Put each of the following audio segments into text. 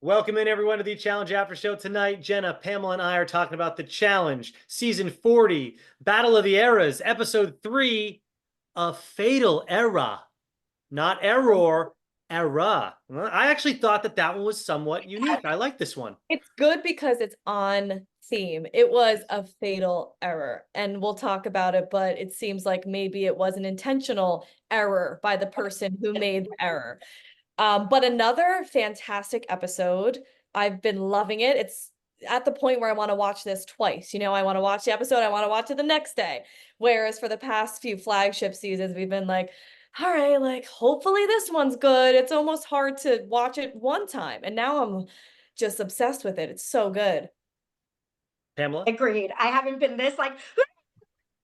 Welcome in everyone to the Challenge After Show tonight. Jenna, Pamela, and I are talking about the Challenge, Season 40, Battle of the Eras, Episode 3, A Fatal Era. Not error, era. I actually thought that one was somewhat unique. I like this one. It's good because it's on theme. It was a fatal error, and we'll talk about it, but it seems like maybe it was an intentional error by the person who made the error. But another fantastic episode. I've been loving it. It's at the point where I want to watch this twice. I want to watch the episode, I want to watch it the next day. Whereas for the past few flagship seasons, we've been like, all right, like hopefully this one's good. It's almost hard to watch it one time. And now I'm just obsessed with it. It's so good. Pamela? Agreed. I haven't been this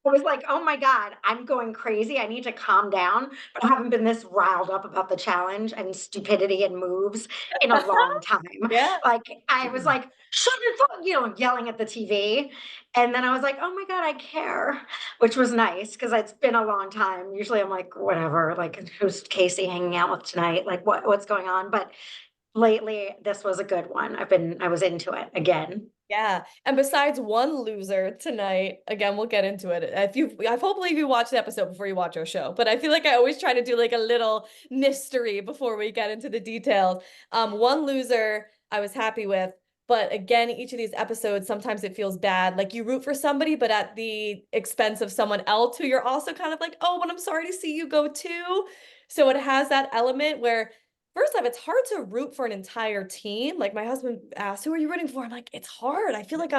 I was like, oh my God, I'm going crazy. I need to calm down. But I haven't been this riled up about the challenge and stupidity and moves in a long time. Yeah. Like I was like, shut your phone, yelling at the TV. And then I was like, oh my God, I care, which was nice because it's been a long time. Usually I'm like, whatever, like who's Casey hanging out with tonight? Like what's going on? But lately this was a good one. I was into it again. Yeah. And besides one loser tonight, again, we'll get into it. Hopefully you watched the episode before you watch our show, but I feel like I always try to do like a little mystery before we get into the details. One loser I was happy with, but again, each of these episodes, sometimes it feels bad. Like you root for somebody, but at the expense of someone else who you're also kind of like, oh, but I'm sorry to see you go too. So it has that element where first off, it's hard to root for an entire team. Like my husband asked, who are you rooting for? I'm like, it's hard. I feel like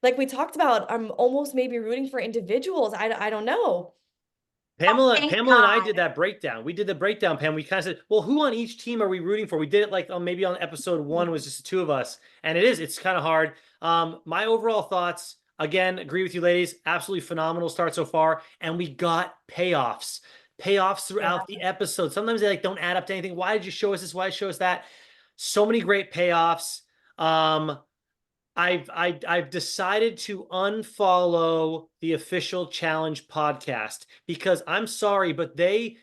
like we talked about, I'm almost maybe rooting for individuals. I don't know. Pamela and I did that breakdown. We did the breakdown, Pam. We kind of said, well, who on each team are we rooting for? We did it like maybe on episode 1 was just the two of us. And it's kind of hard. My overall thoughts, again, agree with you ladies. Absolutely phenomenal start so far. And we got payoffs throughout the episode. Sometimes they don't add up to anything. Why did you show us this? Why did you show us that? So many great payoffs. I've decided to unfollow the official challenge podcast because I'm sorry, but they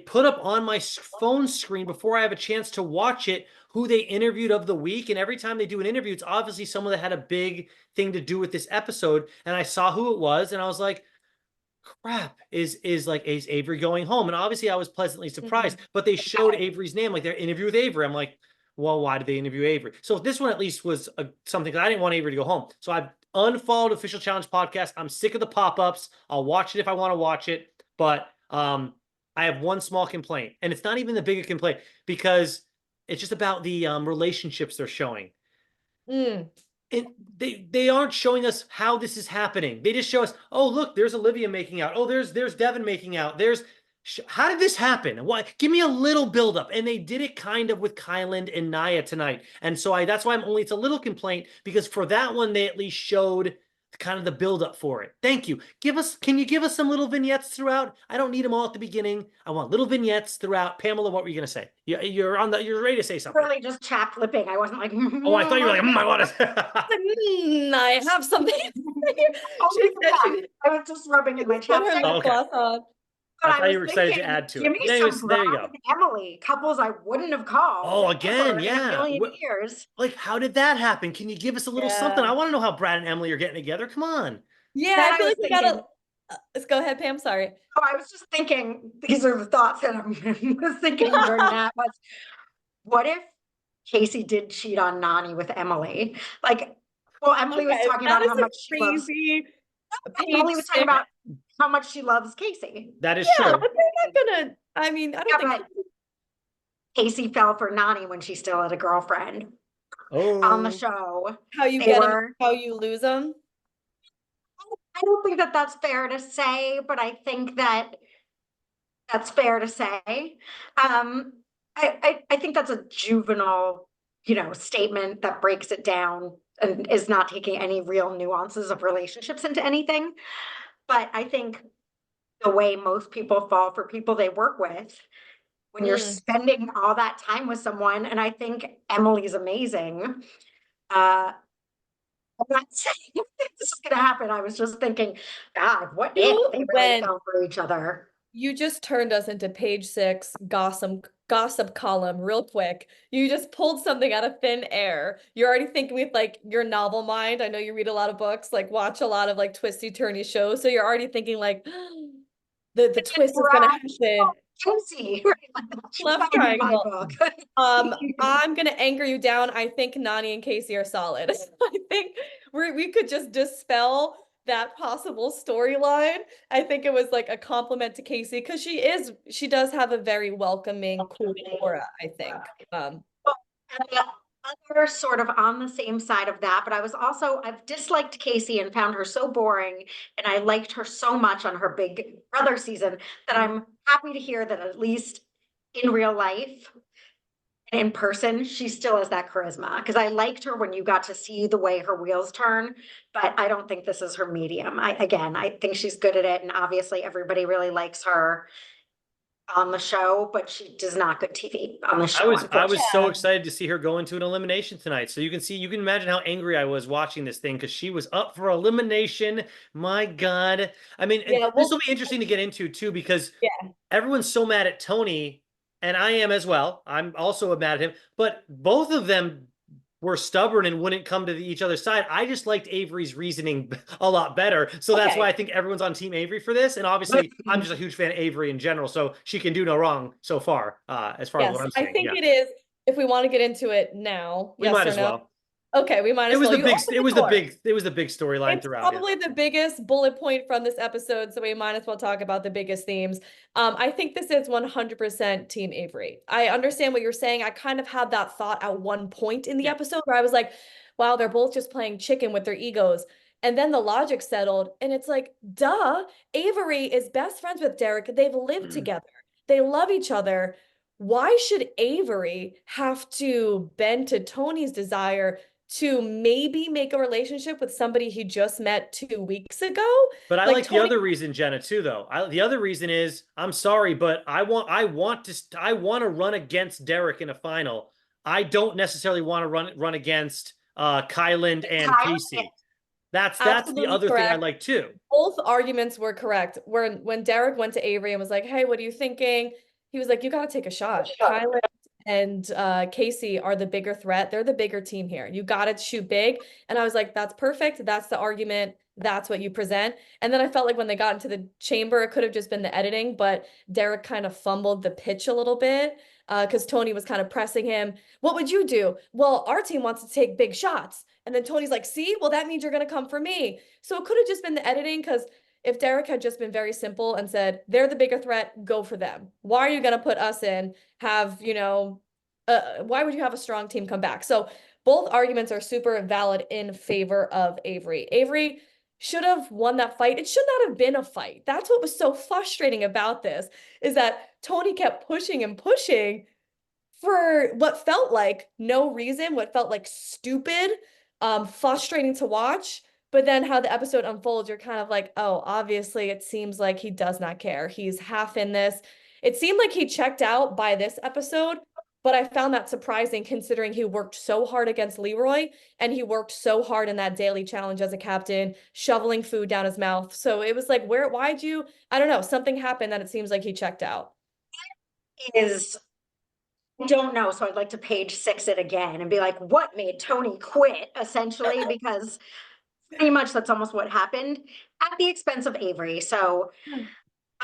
put up on my phone screen before I have a chance to watch it who they interviewed of the week. And every time they do an interview, it's obviously someone that had a big thing to do with this episode. And I saw who it was and I was like, crap, is Avery going home? And obviously I was pleasantly surprised, but they showed Avery's name, like their interview with Avery. I'm like, well, why did they interview Avery? So this one at least was something that I didn't want Avery to go home. So I've unfollowed Official Challenge Podcast. I'm sick of the pop-ups. I'll watch it if I want to watch it. But I have one small complaint, and it's not even the bigger complaint because it's just about the relationships they're showing. And they aren't showing us how this is happening. They just show us, oh, look, there's Olivia making out. Oh, there's Devin making out. How did this happen? Why? Give me a little buildup. And they did it kind of with Kyland and Naya tonight. And so that's why it's a little complaint because for that one, they at least showed kind of the buildup for it. Thank you. Can you give us some little vignettes throughout? I don't need them all at the beginning. I want little vignettes throughout. Pamela, what were you going to say? You're ready to say something. Really just chapped lipping. I wasn't like, oh, I thought you were like, I want to. I have something. I was just rubbing in my chapstick. Okay. But I thought you were excited to add to it. Anyways, there you go. Emily, couples I wouldn't have called. Oh, again, yeah. In a million years. Like, how did that happen? Can you give us a little something? I want to know how Brad and Emily are getting together. Come on. Yeah, I feel like we gotta. Let's go ahead, Pam. Sorry. Oh, I was just thinking. These are the thoughts that I was thinking during that. Was what if Casey did cheat on Nani with Emily? Like, well, Emily was talking about how much she loves. Emily was talking about how much she loves Casey. That is true. But they're not gonna. I mean, I don't think Casey fell for Nani when she still had a girlfriend. Oh. On the show. How you get them, how you lose them. I don't think that that's fair to say, but I think that that's fair to say. I think that's a juvenile, statement that breaks it down and is not taking any real nuances of relationships into anything. But I think the way most people fall for people they work with, when you're spending all that time with someone, and I think Emily's amazing. I'm not saying this is going to happen. I was just thinking, God, what if they really fell for each other? You just turned us into page 6 gossip column real quick. You just pulled something out of thin air. You're already thinking with like your novel mind. I know you read a lot of books, like watch a lot of like twisty turny shows. So you're already thinking like the twist is gonna happen. Cozy, right? Like, that's Love in my triangle. book. I'm gonna anchor you down. I think Nani and Casey are solid. I think we could just dispel that possible storyline. I think it was like a compliment to Casey because she does have a very welcoming, cool aura, I think. And the other sort of on the same side of that, but I've disliked Casey and found her so boring, and I liked her so much on her Big Brother season that I'm happy to hear that at least in real life and in person, she still has that charisma. Because I liked her when you got to see the way her wheels turn, but I don't think this is her medium. I think she's good at it, and obviously everybody really likes her on the show, but she does not good TV on the show. I was so Yeah. excited to see her go into an elimination tonight. So you can imagine how angry I was watching this thing because she was up for elimination. My God. I mean, Yeah, this will be interesting to get into too, because yeah. everyone's so mad at Tony, and I am as well. I'm also mad at him, but both of them were stubborn and wouldn't come to each other's side. I just liked Avery's reasoning a lot better. So that's why I think everyone's on Team Avery for this. And obviously, I'm just a huge fan of Avery in general. So she can do no wrong so far, as far as what I'm saying. I think it is. If we want to get into it now, We yes might or as no? well. Okay, we might as well. It was the big storyline It's throughout. probably the biggest bullet point from this episode, so we might as well talk about the biggest themes. I think this is 100% Team Avery. I understand what you're saying. I kind of had that thought at one point in the episode where I was like, wow, they're both just playing chicken with their egos. And then the logic settled, and it's like, duh, Avery is best friends with Derek. They've lived together. They love each other. Why should Avery have to bend to Tony's desire to maybe make a relationship with somebody he just met 2 weeks ago? But I Like like the Tony, other reason, Jenna, too, though. The other reason is, I'm sorry, but I want to run against Derek in a final. I don't necessarily want to run against Kyland and Casey. That's the absolutely other thing I correct. like too. Both arguments were correct. When Derek went to Avery and was like, "Hey, what are you thinking?" He was like, "You got to take a shot. Kylan and Casey are the bigger threat. They're the bigger team here. You got to shoot big." And I was like, "That's perfect. That's the argument. That's what you present." And then I felt like when they got into the chamber, it could have just been the editing, but Derek kind of fumbled the pitch a little bit because Tony was kind of pressing him. What would you do? Well, our team wants to take big shots. And then Tony's like, "See, well, that means you're going to come for me." So it could have just been the editing, because if Derek had just been very simple and said, they're the bigger threat, go for them. Why are you going to put us in? Why would you have a strong team come back? So both arguments are super valid in favor of Avery. Avery should have won that fight. It should not have been a fight. That's what was so frustrating about this, is that Tony kept pushing and pushing for what felt like no reason, what felt like stupid, frustrating to watch. But then how the episode unfolds, you're kind of like, oh, obviously it seems like he does not care. He's half in this. It seemed like he checked out by this episode, but I found that surprising considering he worked so hard against Leroy and he worked so hard in that daily challenge as a captain, shoveling food down his mouth. So it was like, I don't know, something happened that it seems like he checked out. Don't know, so I'd like to page 6 it again and be like, what made Tony quit, essentially, because pretty much that's almost what happened at the expense of Avery. So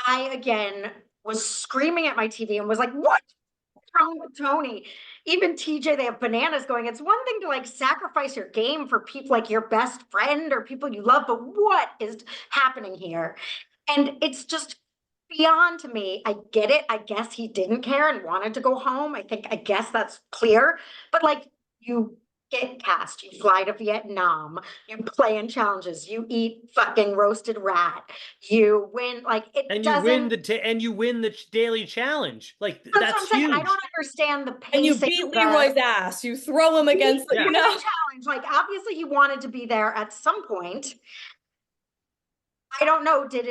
I again was screaming at my TV and was like, what's wrong with Tony? Even TJ, they have bananas going. It's one thing to like sacrifice your game for people like your best friend or people you love, but what is happening here? And it's just beyond to me. I get it. I guess he didn't care and wanted to go home. I guess that's clear. But like, you get cast, you fly to Vietnam, you play in challenges, you eat fucking roasted rat, you win, like it and doesn't. You win the daily challenge. Like That's what that's I'm saying. huge. I don't understand the pacing. And you beat Leroy's ass. You throw him against the, challenge. Like obviously he wanted to be there at some point. I don't know. Did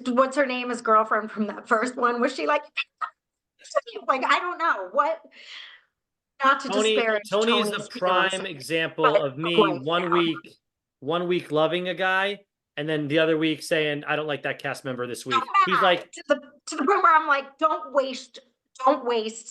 what's her name, his girlfriend from that first one? Was she like I don't know what. Not to disparage Tony is Tony's the prime example of me 1 week loving a guy And then the other week saying, I don't like that cast member this week. So He's mad like, to the point where I'm like, don't waste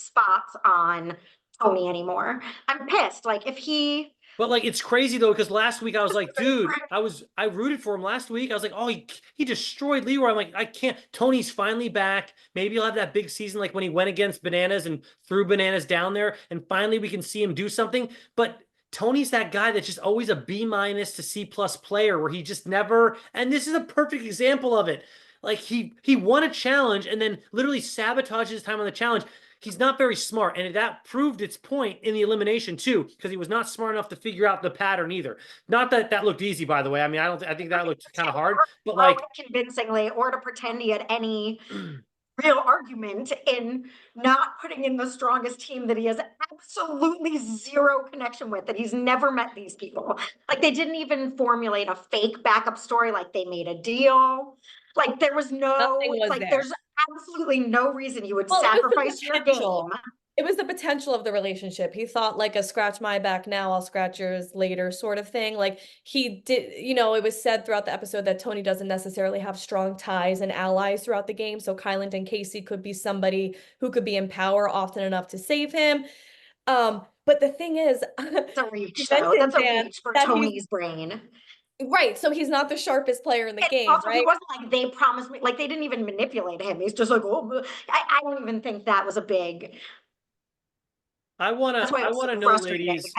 spots on Tony anymore. I'm pissed. Like if he but like it's crazy though, because last week I was like, dude, I rooted for him last week. I was like, oh, he destroyed Leroy. I'm like, I can't. Tony's finally back. Maybe he'll have that big season like when he went against Bananas and threw Bananas down there, and finally we can see him do something. But Tony's that guy that's just always a B- to C+ player where he just never, and this is a perfect example of it. Like he won a challenge and then literally sabotaged his time on the challenge. He's not very smart, and that proved its point in the elimination too, because he was not smart enough to figure out the pattern either. Not that that looked easy, by the way. I mean, I think that looked kind of hard, but like, convincingly, or to pretend he had any real argument in not putting in the strongest team that he has absolutely zero connection with, that he's never met these people. Like they didn't even formulate a fake backup story, like they made a deal. Like there was Nothing no, was like there. there's absolutely no reason you would Well, sacrifice your game. It was the potential of the relationship. He thought like a scratch my back now, I'll scratch yours later sort of thing. Like he did, it was said throughout the episode that Tony doesn't necessarily have strong ties and allies throughout the game. So Kyland and Casey could be somebody who could be in power often enough to save him. But the thing is, That's a reach, you though. That's mentioned, a Dan, reach for that Tony's brain. right. So he's not the sharpest player in the And game, also, he right? wasn't like they promised me, like they didn't even manipulate him. He's just like, oh, I don't even think that was a big. That's why it I was so wanna know, frustrating. ladies,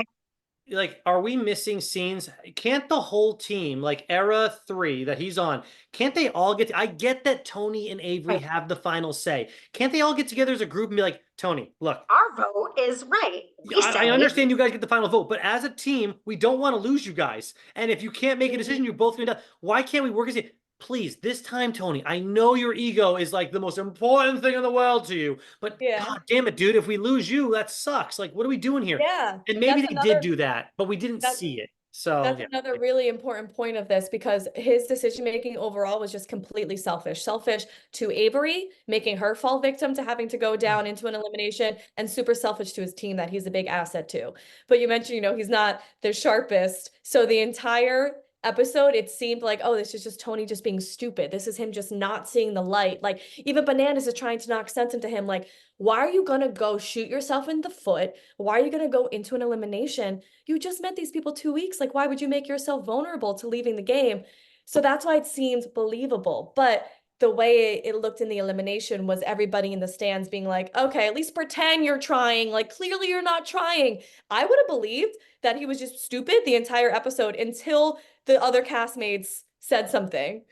like, are we missing scenes? Can't the whole team, like era 3 that he's on, can't they all I get that Tony and Avery have the final say. Can't they all get together as a group and be like, Tony, look, Our vote is right. We I say understand you guys get the final vote, but as a team, we don't want to lose you guys. And if you can't make a decision, you're both going to die. Why can't we work as a please, this time, Tony, I know your ego is like the most important thing in the world to you, but Yeah. God damn it, dude, if we lose you, that sucks. Like, what are we doing here? Yeah. And maybe they did do that, but we didn't that's see it. So That's yeah. another really important point of this because his decision making overall was just completely selfish. Selfish to Avery, making her fall victim to having to go down into an elimination, and super selfish to his team that he's a big asset to. But you mentioned, he's not the sharpest. So the entire episode, it seemed like, oh, this is just Tony just being stupid. This is him just not seeing the light. Like even Bananas is trying to knock sense into him. Like, why are you gonna go shoot yourself in the foot? Why are you gonna go into an elimination? You just met these people 2 weeks. Like, why would you make yourself vulnerable to leaving the game? So that's why it seemed believable. But the way it looked in the elimination was everybody in the stands being like, okay, at least pretend you're trying. Like, clearly you're not trying. I would have believed that he was just stupid the entire episode until the other castmates said something.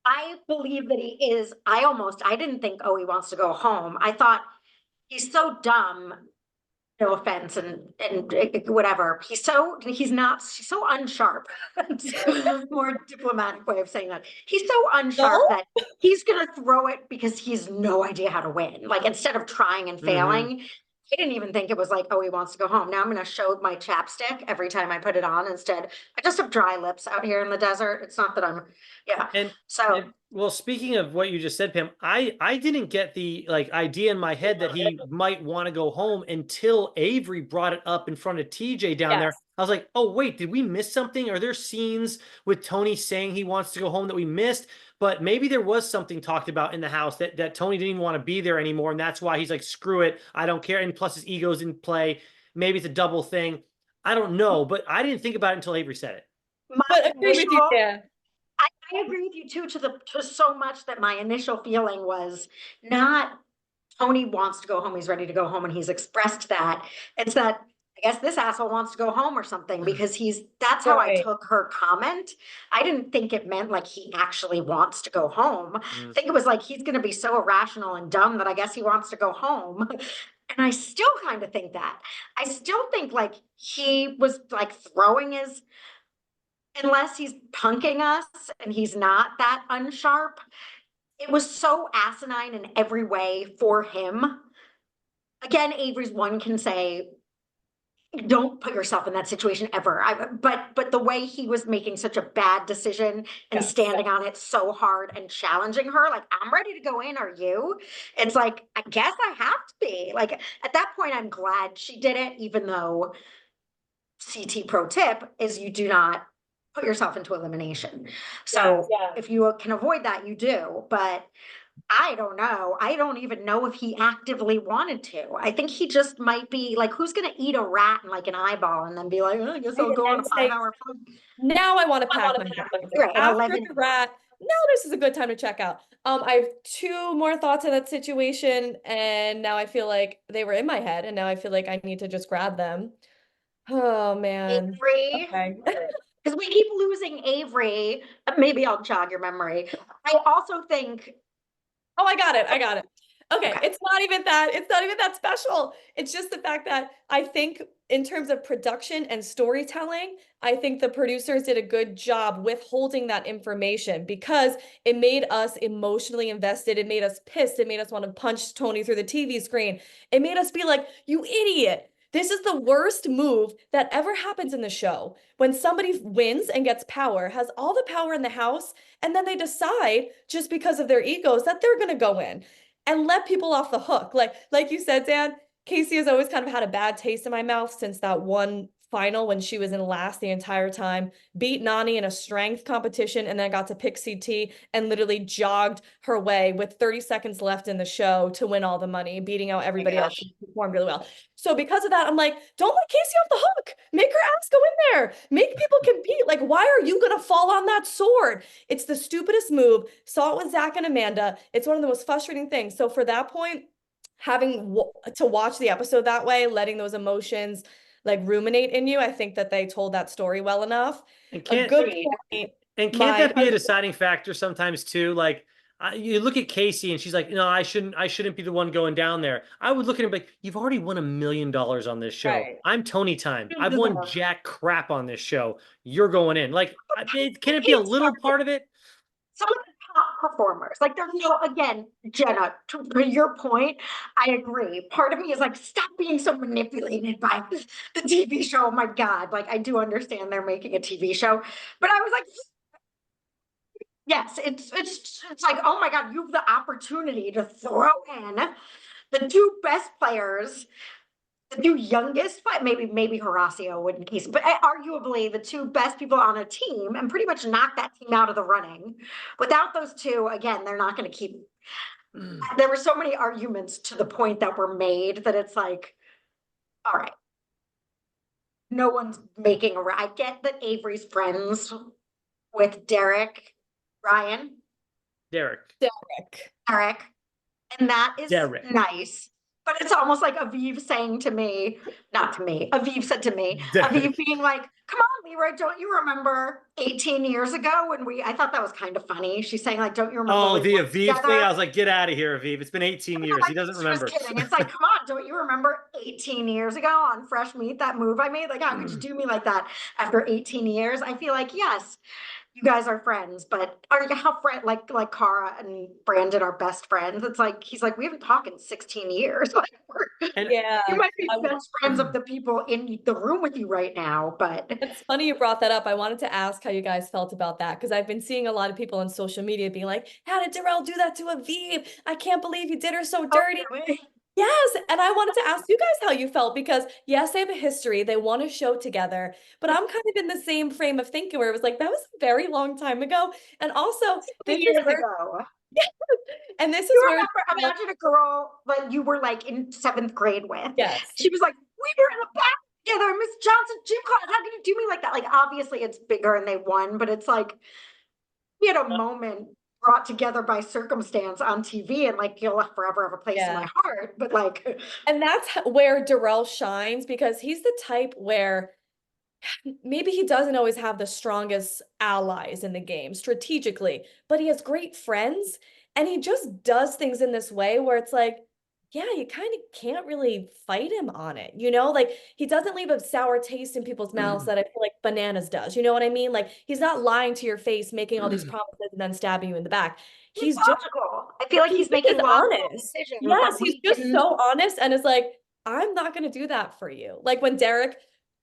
I believe that he is. I didn't think, oh, he wants to go home. I thought he's so dumb. No offense, and whatever. He's so unsharp. More diplomatic way of saying that. He's so unsharp No? that he's gonna throw it because he's no idea how to win. Like instead of trying and failing, I didn't even think it was like, oh, he wants to go home. Now I'm gonna show my chapstick every time I put it on. Instead, I just have dry lips out here in the desert. It's not that I'm, yeah. And well, speaking of what you just said, Pam, I didn't get the like idea in my head that he might want to go home until Avery brought it up in front of TJ down there. I was like, oh wait, did we miss something? Are there scenes with Tony saying he wants to go home that we missed? But maybe there was something talked about in the house that Tony didn't even want to be there anymore, and that's why he's like, screw it, I don't care. And plus his ego's in play. Maybe it's a double thing. I don't know, but I didn't think about it until Avery said it. But agree with you, Dan. I agree with you too, to so much that my initial feeling was not Tony wants to go home, he's ready to go home, and he's expressed that. It's that I guess this asshole wants to go home or something, because that's how I took her comment. I didn't think it meant like he actually wants to go home. I think it was like he's gonna be so irrational and dumb that I guess he wants to go home. And I still kind of think that. I still think like he was like throwing his, unless he's punking us and he's not that unsharp. It was so asinine in every way for him. Again, Avery's one can say, don't put yourself in that situation ever. But the way he was making such a bad decision and standing on it so hard and challenging her, like, I'm ready to go in, are you? It's like, I guess I have to be. Like, at that point, I'm glad she did it, even though CT pro tip is you do not put yourself into elimination. So if you can avoid that, you do. But I don't know. I don't even know if he actively wanted to. I think he just might be like, who's going to eat a rat and like an eyeball and then be like, oh, I guess I'll go on a 5-hour film. Now I want to pack my bag. Right, After 11. the rat, now this is a good time to check out. I have two more thoughts in that situation, and now I feel like they were in my head, and now I feel like I need to just grab them. Oh man. Avery. Okay. Because we keep losing Avery. Maybe I'll jog your memory. I also think. Oh, I got it. I got it. Okay, Okay. it's not even that special. It's just the fact that I think in terms of production and storytelling, I think the producers did a good job withholding that information because it made us emotionally invested. It made us pissed. It made us want to punch Tony through the TV screen. It made us be like, you idiot. This is the worst move that ever happens in the show. When somebody wins and gets power, has all the power in the house, and then they decide just because of their egos that they're going to go in and let people off the hook. Like you said, Dan, Casey has always kind of had a bad taste in my mouth since that one final when she was in last the entire time, beat Nani in a strength competition, and then got to pick CT and literally jogged her way with 30 seconds left in the show to win all the money, beating out everybody else who performed really well. So because of that, I'm like, don't let Casey off the hook. Make her ass go in there. Make people compete. Like, why are you going to fall on that sword? It's the stupidest move. Saw it with Zach and Amanda. It's one of the most frustrating things. So for that point, having to watch the episode that way, letting those emotions like ruminate in you, I think that they told that story well enough. And A good point. And can't that be a deciding factor sometimes too? Like you look at Casey and she's like, no, I shouldn't be the one going down there. I would look at him like, you've already won $1 million on this show. Right. I'm Tony time. I've won jack crap on this show. You're going in. Like, can it be a little part of it? Some of the top performers, like there's no, again, Jenna, to your point, I agree. Part of me is like, stop being so manipulated by the TV show. Oh my God. Like, I do understand they're making a TV show, but I was like, yes, it's like, oh my God, you have the opportunity to throw in the two best players, the two youngest, but maybe Horacio wouldn't case, but arguably the two best people on a team and pretty much knock that team out of the running. Without those two, again, they're not going to keep. There were so many arguments to the point that were made that it's like, all right, no one's making I get that Avery's friends with Ryan. Derek. And that is nice. But it's almost like Aviv saying to me, not to me, Aviv said to me, Aviv being like, come on, Leroy, don't you remember 18 years ago when I thought that was kind of funny. She's saying like, don't you remember? Oh, the Aviv thing? I was like, get out of here, Aviv. It's been 18 years. He doesn't remember. She was kidding. It's like, come on, don't you remember 18 years ago on Fresh Meat, that move I made? Like, how could you do me like that after 18 years? I feel like, yes, you guys are friends, but are you like Cara and Brandon are best friends? It's like he's like, we haven't talked in 16 years. Like you might be best friends of the people in the room with you right now, but it's funny you brought that up. I wanted to ask how you guys felt about that because I've been seeing a lot of people on social media being like, how did Darrell do that to Aviv? I can't believe he did her so dirty. Oh, really? Yes, and I wanted to ask you guys how you felt because yes, they have a history, they want to show together, but I'm kind of in the same frame of thinking where it was like that was a very long time ago, and also years ago. And this is you where remember, imagine a girl that you were like in 7th grade with. Yes, she was like, we were in the back together, Miss Johnson gym class. How can you do me like that? Like obviously it's bigger and they won, but it's like we had a moment brought together by circumstance on TV and like you'll forever have a place in my heart. But like, and that's where Darrell shines because he's the type where maybe he doesn't always have the strongest allies in the game strategically, but he has great friends and he just does things in this way where it's like, yeah, you kind of can't really fight him on it, you know? Like he doesn't leave a sour taste in people's mouths that I feel like Bananas does. You know what I mean? Like he's not lying to your face, making all these promises and then stabbing you in the back. He's logical. I feel like he's making honest. Yes, he's just so honest and is like, I'm not going to do that for you. Like when Derek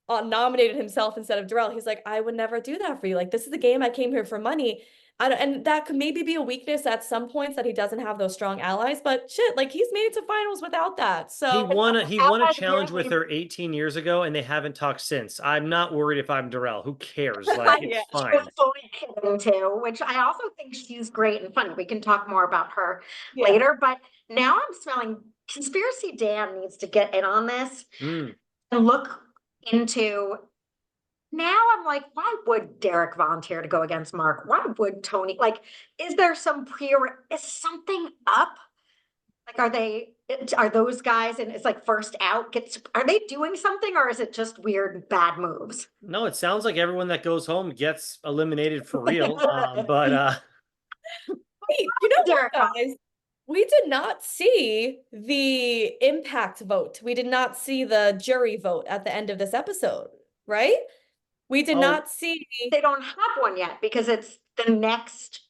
nominated himself instead of Darrell. He's like, I would never do that for you. Like, this is the game. I came here for money. And that could maybe be a weakness at some points that he doesn't have those strong allies, but shit, like he's made it to finals without that. He So won a challenge with her 18 years ago, and they haven't talked since. I'm not worried if I'm Darrell. Who cares? Like, Yeah. it's She fine. was fully kidding too, which I also think she's great and funny. We can talk more about her Yeah. later, but now I'm smelling Conspiracy Dan needs to get in on this Mm. and look into. Now I'm like, why would Derek volunteer to go against Mark? Why would Tony? Like, is there some is something up? Like, are those guys and it's like first out are they doing something or is it just weird bad moves? No, it sounds like everyone that goes home gets eliminated for real. But Wait, you know what, Derek, guys? We did not see the impact vote. We did not see the jury vote at the end of this episode, right? We did Oh. not see. they don't have one yet because it's the next,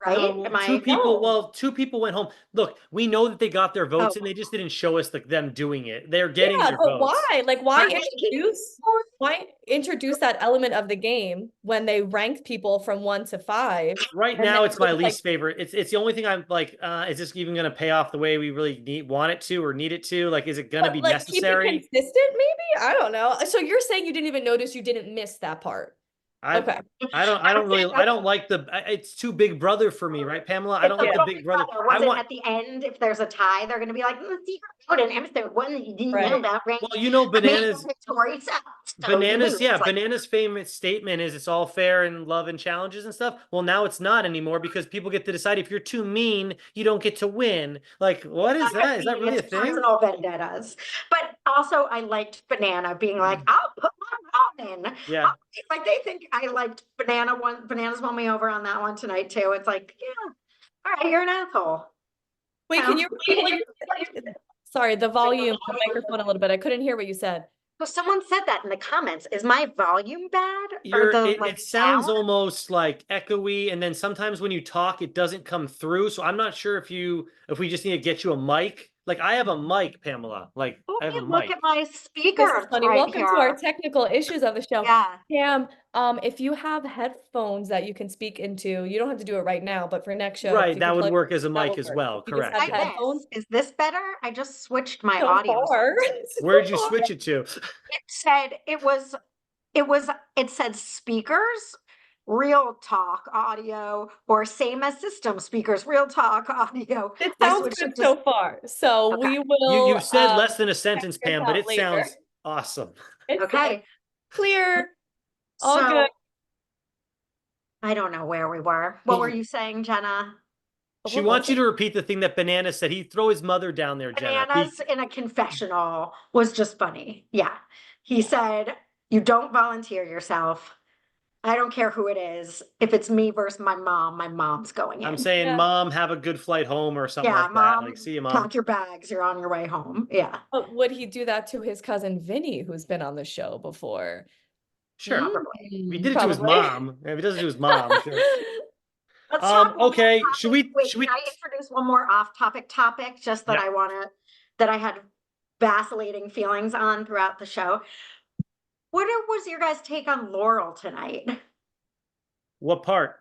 right? no, Am two I? people. No. Well, two people went home. Look, we know that they got their votes, Oh. and they just didn't show us them doing it. They're getting Yeah, their but votes. why? Like, why introduce that element of the game when they ranked people from 1 to 5? Right And now, then it's my it's least favorite. It's the only thing I'm like, is this even going to pay off the way we really want it to or need it to? Like, is it going to be like keep it necessary? consistent, maybe? I don't know. So you're saying you didn't even notice you didn't miss that part? Okay. I don't like it's too Big Brother for me, right, Pamela? I don't like the Big Brother. Was it at the end, if there's a tie, they're gonna be like, the secret vote in episode 1 that you didn't know about, right? Well, you know, Bananas, Bananas, Bananas' famous statement is it's all fair in love and challenges and stuff. Well, now it's not anymore because people get to decide if you're too mean, you don't get to win. Like, what is that? Is that really a thing? Personal vendettas. But also I liked Banana being like, I'll put my mom in. Yeah. Like they think I liked Bananas won me over on that one tonight too. It's like, yeah, all right, you're an asshole. Wait, can you repeat what you said? Sorry, the volume, the microphone a little bit. I couldn't hear what you said. So someone said that in the comments. Is my volume bad? It sounds sound? almost like echoey, and then sometimes when you talk, it doesn't come through. So I'm not sure if we just need to get you a mic. Like I have a mic, Pamela. Like I have a Look mic. at my This speaker is funny. right Welcome here. to our technical issues of the show. Yeah. Pam, if you have headphones that you can speak into, you don't have to do it right now, but for next show, Right, that would work as a mic as well. You just Correct. have Yeah. headphones. Is this better? I just switched my So audio. far. Where did you switch it to? It said speakers, real talk audio, or same as system speakers, real talk audio. It I sounds switched good it to- so far. So Okay. we will. You said less than a sentence, check this Pam, but out it later. sounds awesome. It's Okay. clear. All So, good. I don't know where we were. What were you saying, Jenna? She wants you to repeat the thing that Banana said. He'd throw his mother down there, Jenna. Bananas in a confessional was just funny. Yeah. He said, you don't volunteer yourself. I don't care who it is. If it's me versus my mom's going in. I'm saying, Yeah. Mom, have a good flight home or something like Mom, that. Like, see you, Mom. pack your bags. You're on your way home. Yeah. But would he do that to his cousin Vinny, who's been on the show before? Sure. Probably. If he did it to his mom. If he does it to his mom, sure. Let's talk one more okay. topic. Should we Can I introduce one more off-topic topic just that Yeah. that I had vacillating feelings on throughout the show? What was your guys' take on Laurel tonight? What part?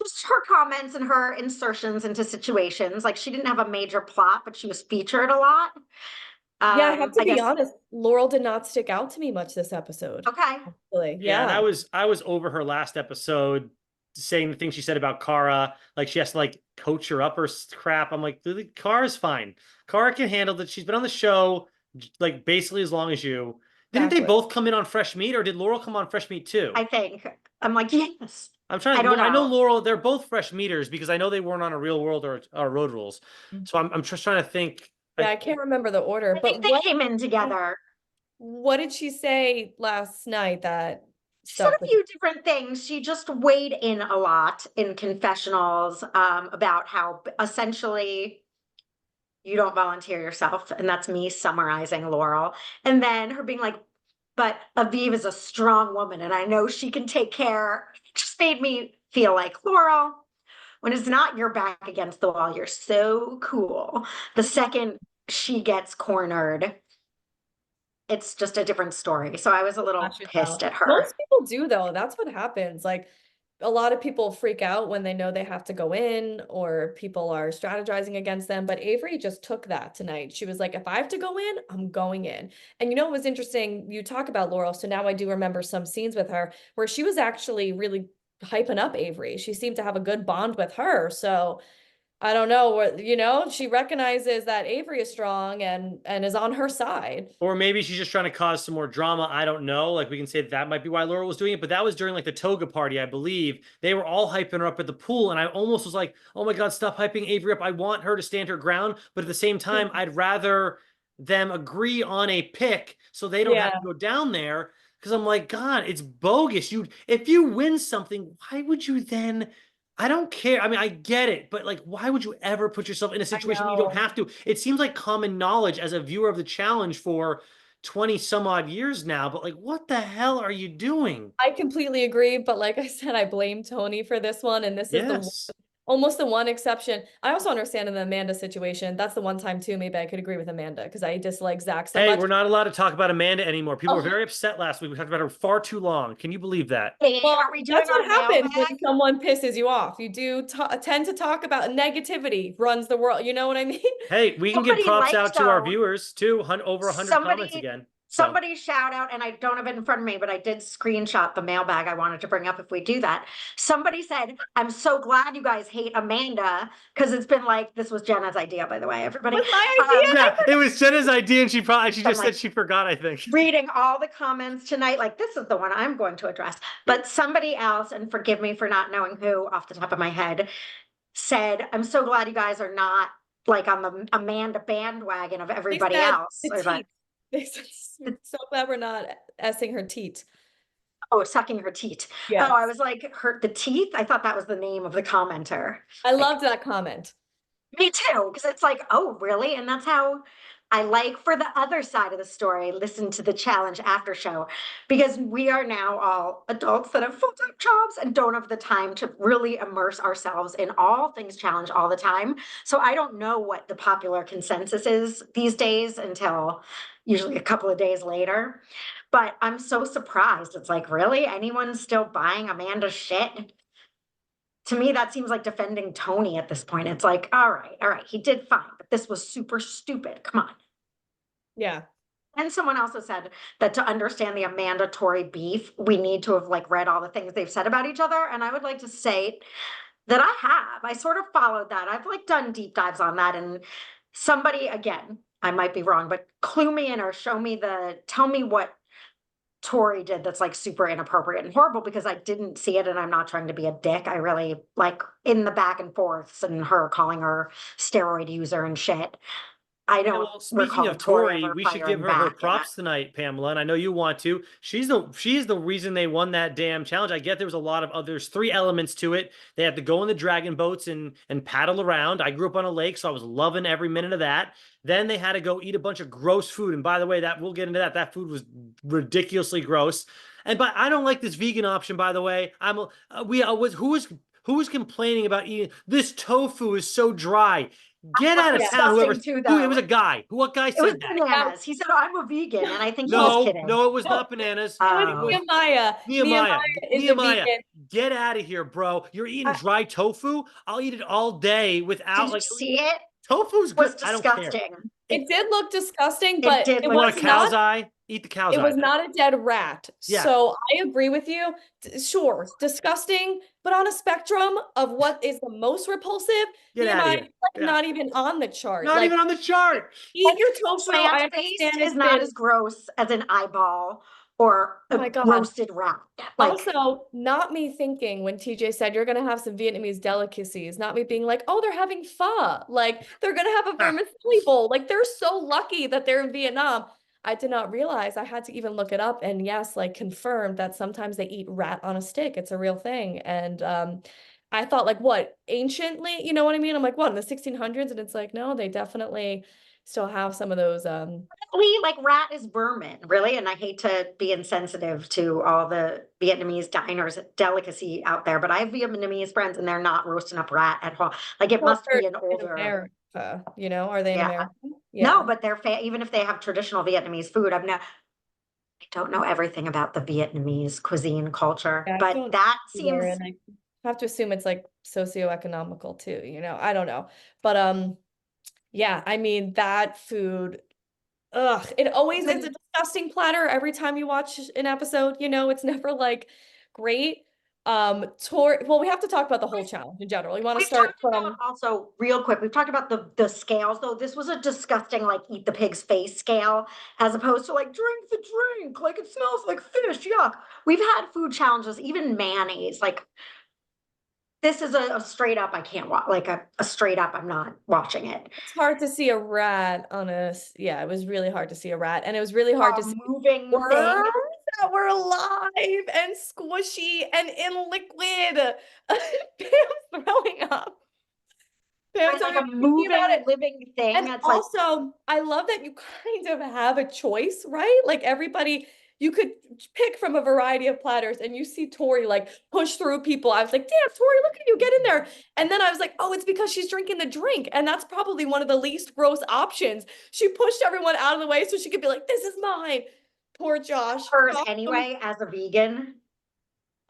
Just her comments and her insertions into situations. Like she didn't have a major plot, but she was featured a lot. Yeah, I have to be honest. Laurel did not stick out to me much this episode. Okay. Really. Yeah, Yeah. and I was over her last episode saying the thing she said about Kara, like she has to like coach her up or crap. I'm like, Kara's fine. Kara can handle it. She's been on the show like basically as long as you. Didn't they both come in on Fresh Meat, or did Laurel come on Fresh Meat too? I think. I'm like, yes. I'm trying to. I know Laurel. They're both Fresh Meaters because I know they weren't on a Real World or Road Rules. So I'm just trying to think. Yeah, I can't remember the order, I think they came in together. What did she say last night that She said a few different things. She just weighed in a lot in confessionals about how essentially you don't volunteer yourself. And that's me summarizing Laurel. And then her being like, but Aviv is a strong woman and I know she can take care. It just made me feel like, Laurel, when it's not your back against the wall, you're so cool. The second she gets cornered, it's just a different story. So I was a little Lashes pissed out. at her. Most people do though. That's what happens. Like a lot of people freak out when they know they have to go in or people are strategizing against them. But Avery just took that tonight. She was like, if I have to go in, I'm going in. And you know what was interesting? You talk about Laurel. So now I do remember some scenes with her where she was actually really hyping up Avery. She seemed to have a good bond with her. So I don't know what, she recognizes that Avery is strong and is on her side. Or maybe she's just trying to cause some more drama. I don't know. Like we can say that might be why Laura was doing it, but that was during like the toga party, I believe. They were all hyping her up at the pool, and I almost was like, "Oh my God, stop hyping Avery up. I want her to stand her ground." But at the same time, I'd rather them agree on a pick so they don't have Yeah. to go down there. Because I'm like, God, it's bogus. If you win something, why would you then? I don't care. I mean, I get it, but like, why would you ever put yourself in a situation you don't know. have to? It seems like common knowledge as a viewer of the challenge for 20 some odd years now, but like, what the hell are you doing? I completely agree, but like I said, I blame Tony for this one, and this is Yes. almost the one exception. I also understand in the Amanda situation. That's the one time too. Maybe I could agree with Amanda because I dislike Zach so Hey, much. we're not allowed to talk about Amanda anymore. People were Oh, very upset last week. We talked about her far too long. Can you believe that? Hey, well, are we doing that's what our happens when mailbag? someone pisses you off. You do tend to talk about negativity runs the world. You know what I mean? Hey, we can give Somebody props liked out to our though. viewers too. Over 100 comments Somebody again. So, somebody shout out, and I don't have it in front of me, but I did screenshot the mailbag I wanted to bring up if we do that. Somebody said, I'm so glad you guys hate Amanda, because it's been like, this was Jenna's idea, by the way, everybody. It was my idea. yeah, it was Jenna's idea, and she I'm just said like she forgot, I think. reading all the comments tonight, like this is the one I'm going to address. But somebody else, and forgive me for not knowing who off the top of my head, said, I'm so glad you guys are not like on the Amanda bandwagon of They everybody said else. the teeth. They said, so glad we're not essing her teat. Oh, sucking her teat. Yes. Oh, I was like, hurt the teeth. I thought that was the name of the commenter. I Like, loved that comment. me too, because it's like, oh, really? And that's how I like for the other side of the story, listen to the challenge after show, because we are now all adults that have full-time jobs and don't have the time to really immerse ourselves in all things challenge all the time. So I don't know what the popular consensus is these days until usually a couple of days later. But I'm so surprised. It's like, really? Anyone's still buying Amanda's shit? To me, that seems like defending Tony at this point. It's like, all right, he did fine, but this was super stupid. Come on. Yeah. And someone also said that to understand the Amanda Tory beef, we need to have like read all the things they've said about each other. And I would like to say that I have. I sort of followed that. I've like done deep dives on that. And somebody, again, I might be wrong, but clue me in or tell me what Tori did that's like super inappropriate and horrible, because I didn't see it and I'm not trying to be a dick. I really like in the back and forths and her calling her steroid user and shit. I Yeah, don't well, speaking recall of Tori Tori, ever we should give firing her back. props tonight, Pamela, and I know you want to. She's the reason they won that damn challenge. I get there was a lot of others, three elements to it. They had to go in the dragon boats and paddle around. I grew up on a lake, so I was loving every minute of that. Then they had to go eat a bunch of gross food, and by the way, that we'll get into that. That food was ridiculously gross. But I don't like this vegan option. By the way, who was complaining about eating this tofu is so dry. Get out of town, whoever. Disgusting too, Who it though. was a guy. What guy It was said that? bananas. He said, "Oh, I'm a vegan," and I think he was No, kidding. no, it was No, not bananas. it was It was Nehemiah. Nehemiah. Is a Nehemiah, vegan. get out of here, bro. You're eating I, dry tofu. I'll eat it all day Did without you like see it? tofu's It was good. I don't care. disgusting. it did look disgusting, It but did it You look want was a cow's not. eye? Eat the cow's It eye. was not a dead rat. Yeah. So I agree with you. Sure, disgusting, but on a spectrum of what is the most repulsive, Get out of Nehemiah here. is like Yeah. not even on the chart. Not Like even on the chart. eat your tofu. I Plant-based understand is it's not been, as gross as an eyeball or oh a my God. roasted rat. Like, Also, not me thinking when TJ said you're gonna have some Vietnamese delicacies, not me being like, oh, they're having pho. Like they're gonna have a vermicelli bowl. Like they're so lucky that they're in Vietnam. I did not realize I had to even look it up. And yes, like confirmed that sometimes they eat rat on a stick. It's a real thing. And I thought like what anciently, you know what I mean? I'm like, what in the 1600s? And it's like, no, they definitely still have some of those like rat is vermin, really. And I hate to be insensitive to all the Vietnamese diners delicacy out there, but I have Vietnamese friends and they're not roasting up rat at all. Like it must be an older. You know, are they in Yeah. America? No, but they're even if they have traditional Vietnamese food, I don't know everything about the Vietnamese cuisine culture, Yeah, I but don't that either, seems and I have to assume it's like socioeconomical too, you know. I don't know. But yeah, I mean that food, ugh, it always is a disgusting platter every time you watch an episode, you know, it's never like great. Well, we have to talk about the whole challenge in general. You want to we've start talked about from also real quick, we've talked about the scales, though. This was a disgusting, like, eat the pig's face scale, as opposed to like drink the drink, like it smells like fish, yuck. We've had food challenges, even mayonnaise. Like, this is a straight up, I can't watch, like a straight up, I'm not watching it. it's hard to see a rat on yeah, it was really hard to see a rat, and it was really hard to A see moving worms thing. that were alive and squishy and in liquid. Pam's throwing up. Pam's It's like throwing up a thinking about moving, it. living thing. And It's like, also, I love that you kind of have a choice, right? Like everybody, you could pick from a variety of platters, and you see Tori like push through people. I was like, damn, Tori, look at you, get in there. And then I was like, oh, it's because she's drinking the drink. And that's probably one of the least gross options. She pushed everyone out of the way so she could be like, this is mine. Poor Josh. hers Josh, anyway, as a vegan.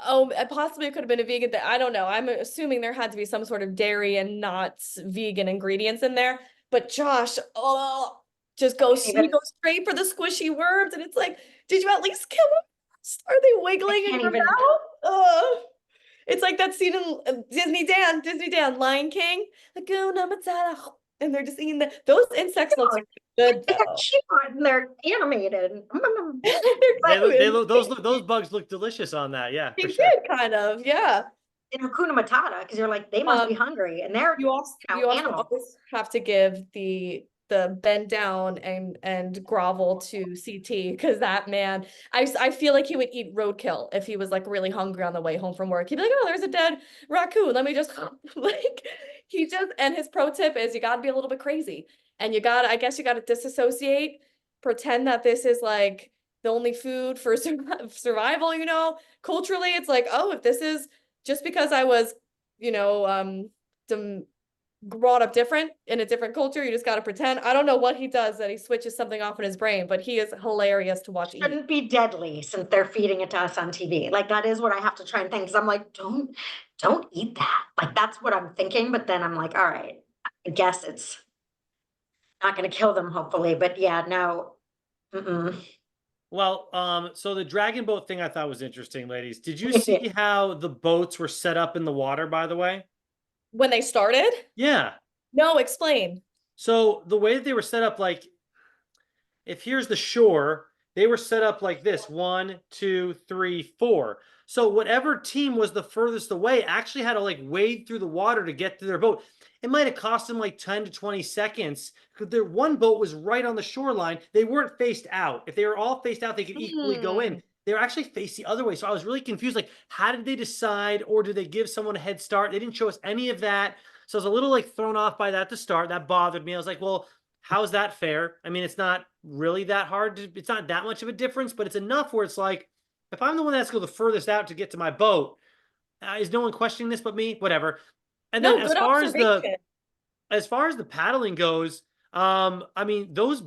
oh, possibly it could have been a vegan. I don't know. I'm assuming there had to be some sort of dairy and not vegan ingredients in there. But Josh, oh, Even, you go straight for the squishy worms, and it's like, did you at least kill them? Are they wiggling in can't your even, mouth? It's like that scene in Disney Dan, Lion King, Hakuna Matata, and they're just eating those insects look good they're though. cute and they're animated. They're cute. Those bugs look delicious on that. Yeah, They for sure. did kind of, yeah. In Hakuna Matata, because you're like, they must be Um, hungry, and they're, you also animals. always have to give the bend down and grovel to CT, because that man, I feel like he would eat roadkill if he was like really hungry on the way home from work. He'd be like, oh, there's a dead raccoon, let me just like, he just, and his pro tip is you got to be a little bit crazy, and you got to, I guess you got to disassociate, pretend that this is like the only food for survival, you know. Culturally it's like, oh, if this is just because I was, you know, brought up different in a different culture, you just got to pretend. I don't know what he does that he switches something off in his brain, but he is hilarious to watch eat. Shouldn't be deadly since they're feeding it to us on TV. Like, that is what I have to try and think, because I'm like, don't eat that. Like, that's what I'm thinking, but then I'm like, all right, I guess it's not going to kill them, hopefully. But yeah, no. Mm-mm. Well, so the dragon boat thing I thought was interesting, ladies. Did you see how the boats were set up in the water, by the way? When they started? Yeah. No, explain. So the way that they were set up, like, if here's the shore, they were set up like this: 1, 2, 3, 4. So whatever team was the furthest away actually had to like wade through the water to get to their boat. It might have cost them like 10 to 20 seconds because their one boat was right on the shoreline. They weren't faced out. If they were all faced out, they could equally go in. They were actually faced the other way. So I was really confused. Like, how did they decide, or did they give someone a head start? They didn't show us any of that. So I was a little like thrown off by that to start. That bothered me. I was like, well, how's that fair? I mean, it's not really that hard. It's not that much of a difference, but it's enough where it's like, if I'm the one that has to go the furthest out to get to my boat, is no one questioning this but me? Whatever. And then No, good observation. as far as the paddling goes, I mean, those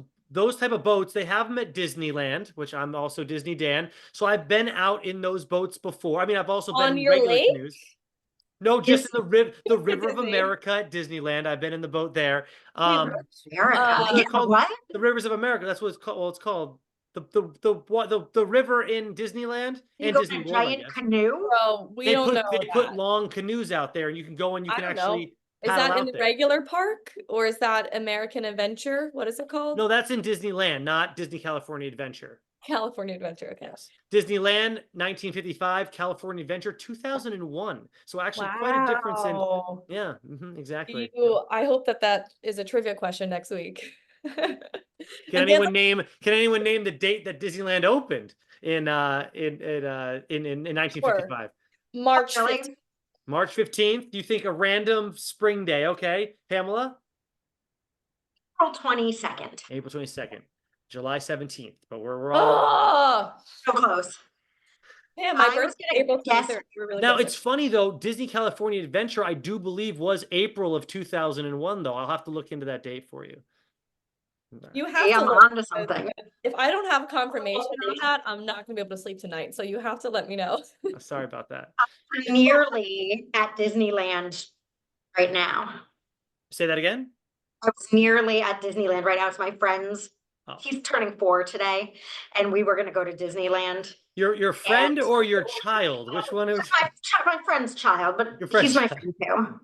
type of boats, they have them at Disneyland, which I'm also Disney Dan. So I've been out in those boats before. I mean, I've also been On in your regular lake? canoes. No, just in the River of Disney. America at Disneyland. I've been in the boat there. America. They're called What? the Rivers of America. That's what it's called. Well, it's called the river in Disneyland You and go Disney in a World, I giant guess. canoe? Bro, we don't know They put that. long canoes out there, and you can go and you I can don't know. actually Is paddle that in out the there. regular park, or is that American Adventure? What is it called? No, that's in Disneyland, not Disney California Adventure. California Adventure. Okay. Yes. Disneyland 1955, California Adventure 2001. So actually quite a difference in, Wow. yeah, exactly. I hope that is a trivia question next week. Can anyone name the date that Disneyland opened in 1955? March Really? 15th. March 15th. Do you think a random spring day? Okay, Pamela? April 22nd. April 22nd. July 17th. But we're all Oh, So close. Yeah, my I was birthday gonna April guess 23rd. We're really Now close. it's funny though, Disney California Adventure, I do believe was April of 2001 though. I'll have to look into that date for you. You have hey, to I'm look, on to something. if I don't have confirmation on that, I'm not gonna be able to sleep tonight. So you have to let me know. Sorry about that. I'm nearly at Disneyland right now. Say that again? I was nearly at Disneyland right now. It's my friend's. Oh. He's turning 4 today, and we were gonna go to Disneyland. Your friend And or your child? Which one is my friend's child, but your friend's he's my child? friend too.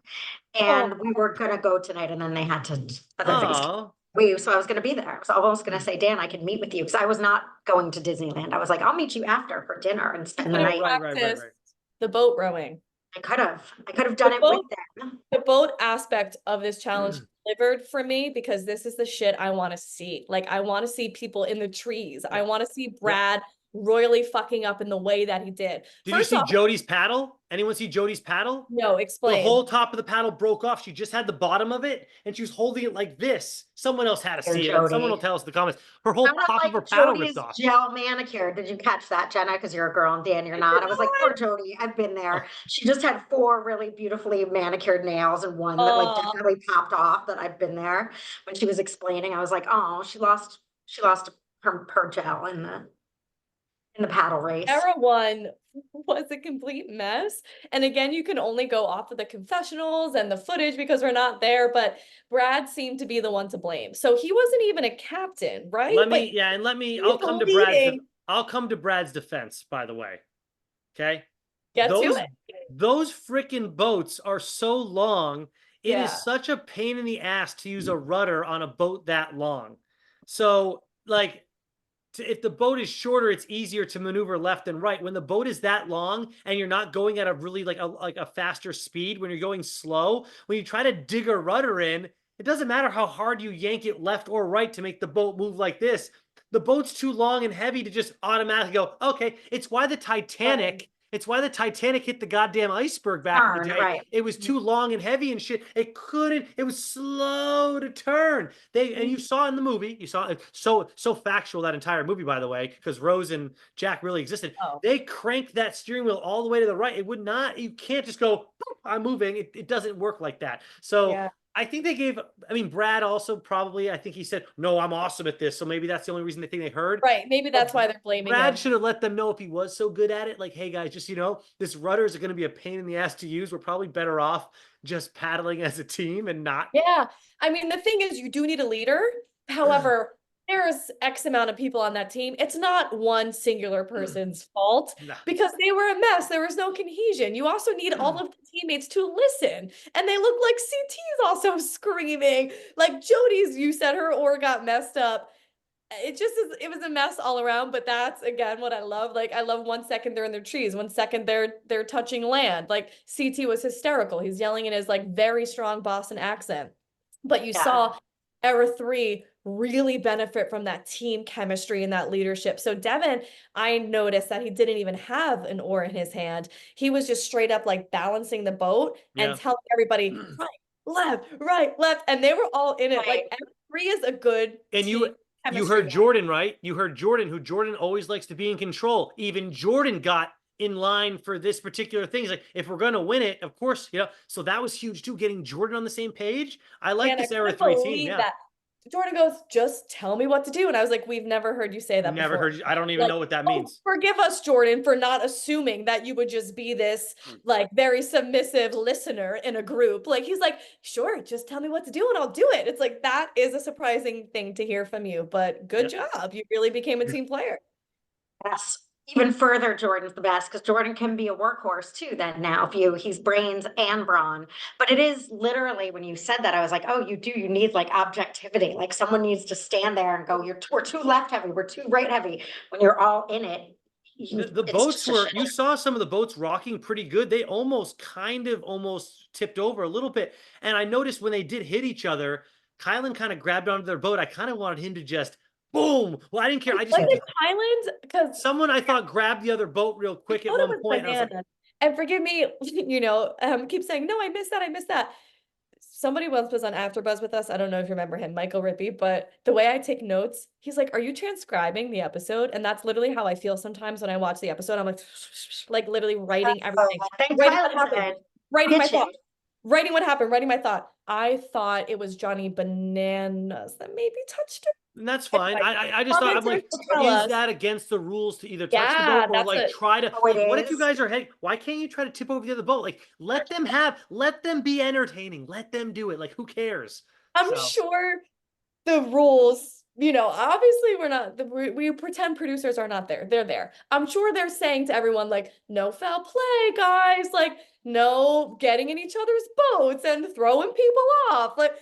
Oh, And we were gonna go tonight, and then they had to other things. Oh, So I was gonna be there. I was almost gonna say, Dan, I can meet with you because I was not going to Disneyland. I was like, I'll meet you after for dinner and spend the could have night. practiced the boat rowing. I could have done The it with boat, them. the boat aspect of this challenge delivered for me because this is the shit I want to see. Like, I want to see people in the trees. I want to see Brad royally fucking up in the way that he did. Did you First see off, Jody's paddle? Anyone see Jody's paddle? no, The explain. whole top of the paddle broke off. She just had the bottom of it, and she was holding it like this. Someone else had to see it. Someone will tell us in the comments. Her whole top of her paddle Jody ripped is off. gel manicure. Did you catch that, Jenna? Because you're a girl and Dan, you're not. I was like, poor Jody. I've been there. She just had 4 really beautifully manicured nails and one that like Oh, definitely popped off. That I've been there. When she was explaining, I was like, oh, she lost her gel in the paddle race. Era 1 was a complete mess. And again, you can only go off of the confessionals and the footage because we're not there, but Brad seemed to be the one to blame. So he wasn't even a captain, right? I'll come to Brad's defense, by the way. Okay? Get to it. Those freaking boats are so long. It is Yeah. such a pain in the ass to use a rudder on a boat that long. So, like, if the boat is shorter, it's easier to maneuver left and right. When the boat is that long and you're not going at a really like a faster speed, when you're going slow, when you try to dig a rudder in, it doesn't matter how hard you yank it left or right to make the boat move like this. The boat's too long and heavy to just automatically go, okay. It's why the Titanic hit the goddamn iceberg back in the day. Right. It was too long and heavy and shit. It was slow to turn. And you saw in the movie, you saw it so factual, that entire movie, by the way, because Rose and Jack really existed. Oh. They cranked that steering wheel all the way to the right. It would not, you can't just go, I'm moving. It doesn't work like that. So yeah. I think Brad also probably, I think he said, no, I'm awesome at this. So maybe that's the only reason they think they heard. Right. Maybe that's why they're blaming Brad him. should have let them know if he was so good at it. Like, hey guys, just, this rudder is going to be a pain in the ass to use. We're probably better off just paddling as a team and not. Yeah. I mean, the thing is, you do need a leader. However, there's X amount of people on that team. It's not one singular person's fault because they were a mess. There was no cohesion. You also need all of the teammates to listen. And they look like CT's also screaming. Like Jody's, you said her oar got messed up. It was a mess all around, but that's again what I love. Like, I love 1 second they're in their trees, 1 second they're touching land. Like, CT was hysterical. He's yelling in his like very strong Boston accent. But you saw Era 3 really benefit from that team chemistry and that leadership. So Devin, I noticed that he didn't even have an oar in his hand. He was just straight up like balancing the boat and telling everybody right, left, and they were all in it. Like, Era 3 is a good and team. You heard Jordan, right? You heard Jordan, who Jordan always likes to be in control. Even Jordan got in line for this particular thing. He's like, if we're going to win it, of course, so that was huge too, getting Jordan on the same page. I like this Era 3 team. Yeah. Jordan goes, just tell me what to do. And I was like, we've never heard you say that before. Never heard you. I don't even know what that means. Forgive us, Jordan, for not assuming that you would just be this like very submissive listener in a group. Like, he's like, sure, just tell me what to do and I'll do it. It's like, that is a surprising thing to hear from you, but good job. You really became a team player. Yes. Even further, Jordan's the best because Jordan can be a workhorse too. Then now, he's brains and brawn. But it is literally, when you said that, I was like, oh, you need like objectivity. Like, someone needs to stand there and go, we're too left heavy, we're too right heavy. When you're all in it, the boats you saw some of the boats rocking pretty good. They almost tipped over a little bit. And I noticed when they did hit each other, Kylan kind of grabbed onto their boat. I kind of wanted him to just boom. Well, I didn't care. I just Kylan's, because someone I thought grabbed the other boat real quick at one point. And forgive me, keep saying, no, I missed that. somebody once was on AfterBuzz with us. I don't know if you remember him, Michael Rippey, but the way I take notes, he's like, "Are you transcribing the episode?" And that's literally how I feel sometimes when I watch the episode. I'm like literally writing everything, Thank writing Tyler what happened, said, writing my pitching. thought, writing what happened, writing my thought. I thought it was Johnny Bananas that maybe touched her. And that's fine. Anyway, I just thought, I'm like, commenters will tell is us. that against the rules to either touch the boat Yeah, or that's like a try to Oh, it like what if you is? guys are heading? Why can't you try to tip over the other boat? Like let them be entertaining. Let them do it. Like who cares? I'm So sure the rules, obviously we're not we pretend producers are not there. They're there. I'm sure they're saying to everyone like, no foul play, guys, like no getting in each other's boats and throwing people off. Like,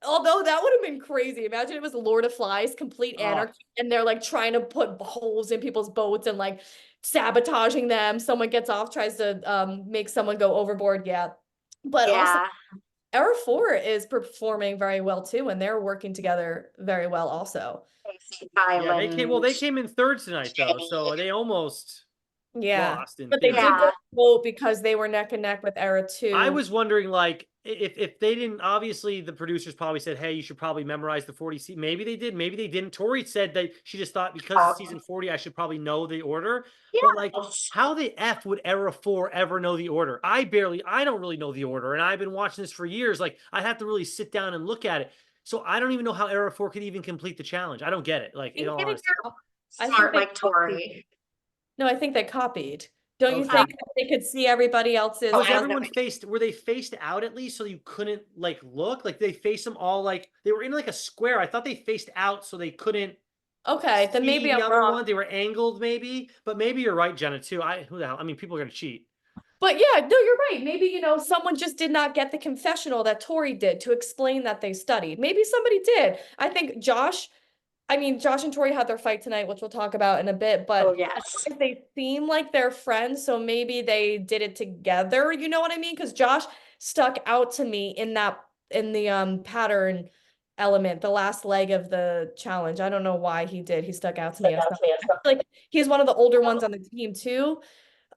although that would have been crazy. Imagine it was Lord of Flies, complete anarchy, and they're like trying to put holes in people's boats and like sabotaging them. Someone gets off, tries to make someone go overboard. Yeah. But also Yeah. Era 4 is performing very well too, and they're working together very well also. Casey, yeah, they Island, came in third tonight though, so Jenny. they almost Yeah. lost in But they theory. did Yeah. get a vote because they were neck and neck with Era 2. I was wondering, like, if they didn't, obviously the producers probably said, "Hey, you should probably memorize the 40 seat." Maybe they did, maybe they didn't. Tori said that she just thought because it's season 40, I should probably know the order. But like, Yes. how the f would Era 4 ever know the order? I don't really know the order, and I've been watching this for years. Like, I'd have to really sit down and look at it. So I don't even know how Era 4 could even complete the challenge. I don't get it. Like, in all honesty. I think Smart they like Tori. No, I think they copied. Don't you Okay. think that they could see everybody else's? Oh, Was I have everyone no were they faced out at least so you couldn't like look? Like they faced them all like they were in like a square. I thought they faced out so they couldn't Okay, then see maybe the I'm other wrong. one. They were angled maybe, but maybe you're right, Jenna, too. Who the hell? I mean, people are gonna cheat. But yeah, no, you're right. Maybe, someone just did not get the confessional that Tori did to explain that they studied. Maybe somebody did. I think Josh and Tori had their fight tonight, which we'll talk about in a bit, but Oh, yes. they seem like they're friends, so maybe they did it together, you know what I mean? Because Josh stuck out to me in the pattern element, the last leg of the challenge. I don't know why he did. He stuck out to me. I feel like he's one of the older ones on the team too.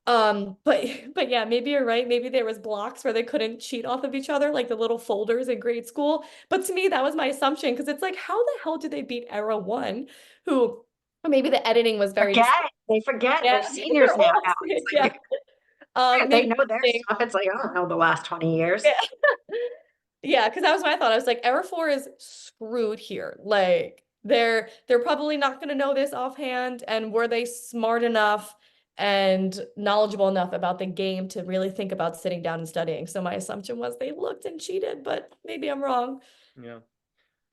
But but yeah, maybe you're right. Maybe there was blocks where they couldn't cheat off of each other, like the little folders in grade school. But to me, that was my assumption because it's like, how the hell did they beat Era 1? Who maybe the editing was very They forget yeah, they're seniors they're now. all It's yeah. like, they Maybe know their they- stuff. It's like, I don't know the last 20 years. yeah. Yeah, because that was my thought. I was like, Era 4 is screwed here. Like they're probably not gonna know this offhand. And were they smart enough and knowledgeable enough about the game to really think about sitting down and studying? So my assumption was they looked and cheated, but maybe I'm wrong. Yeah.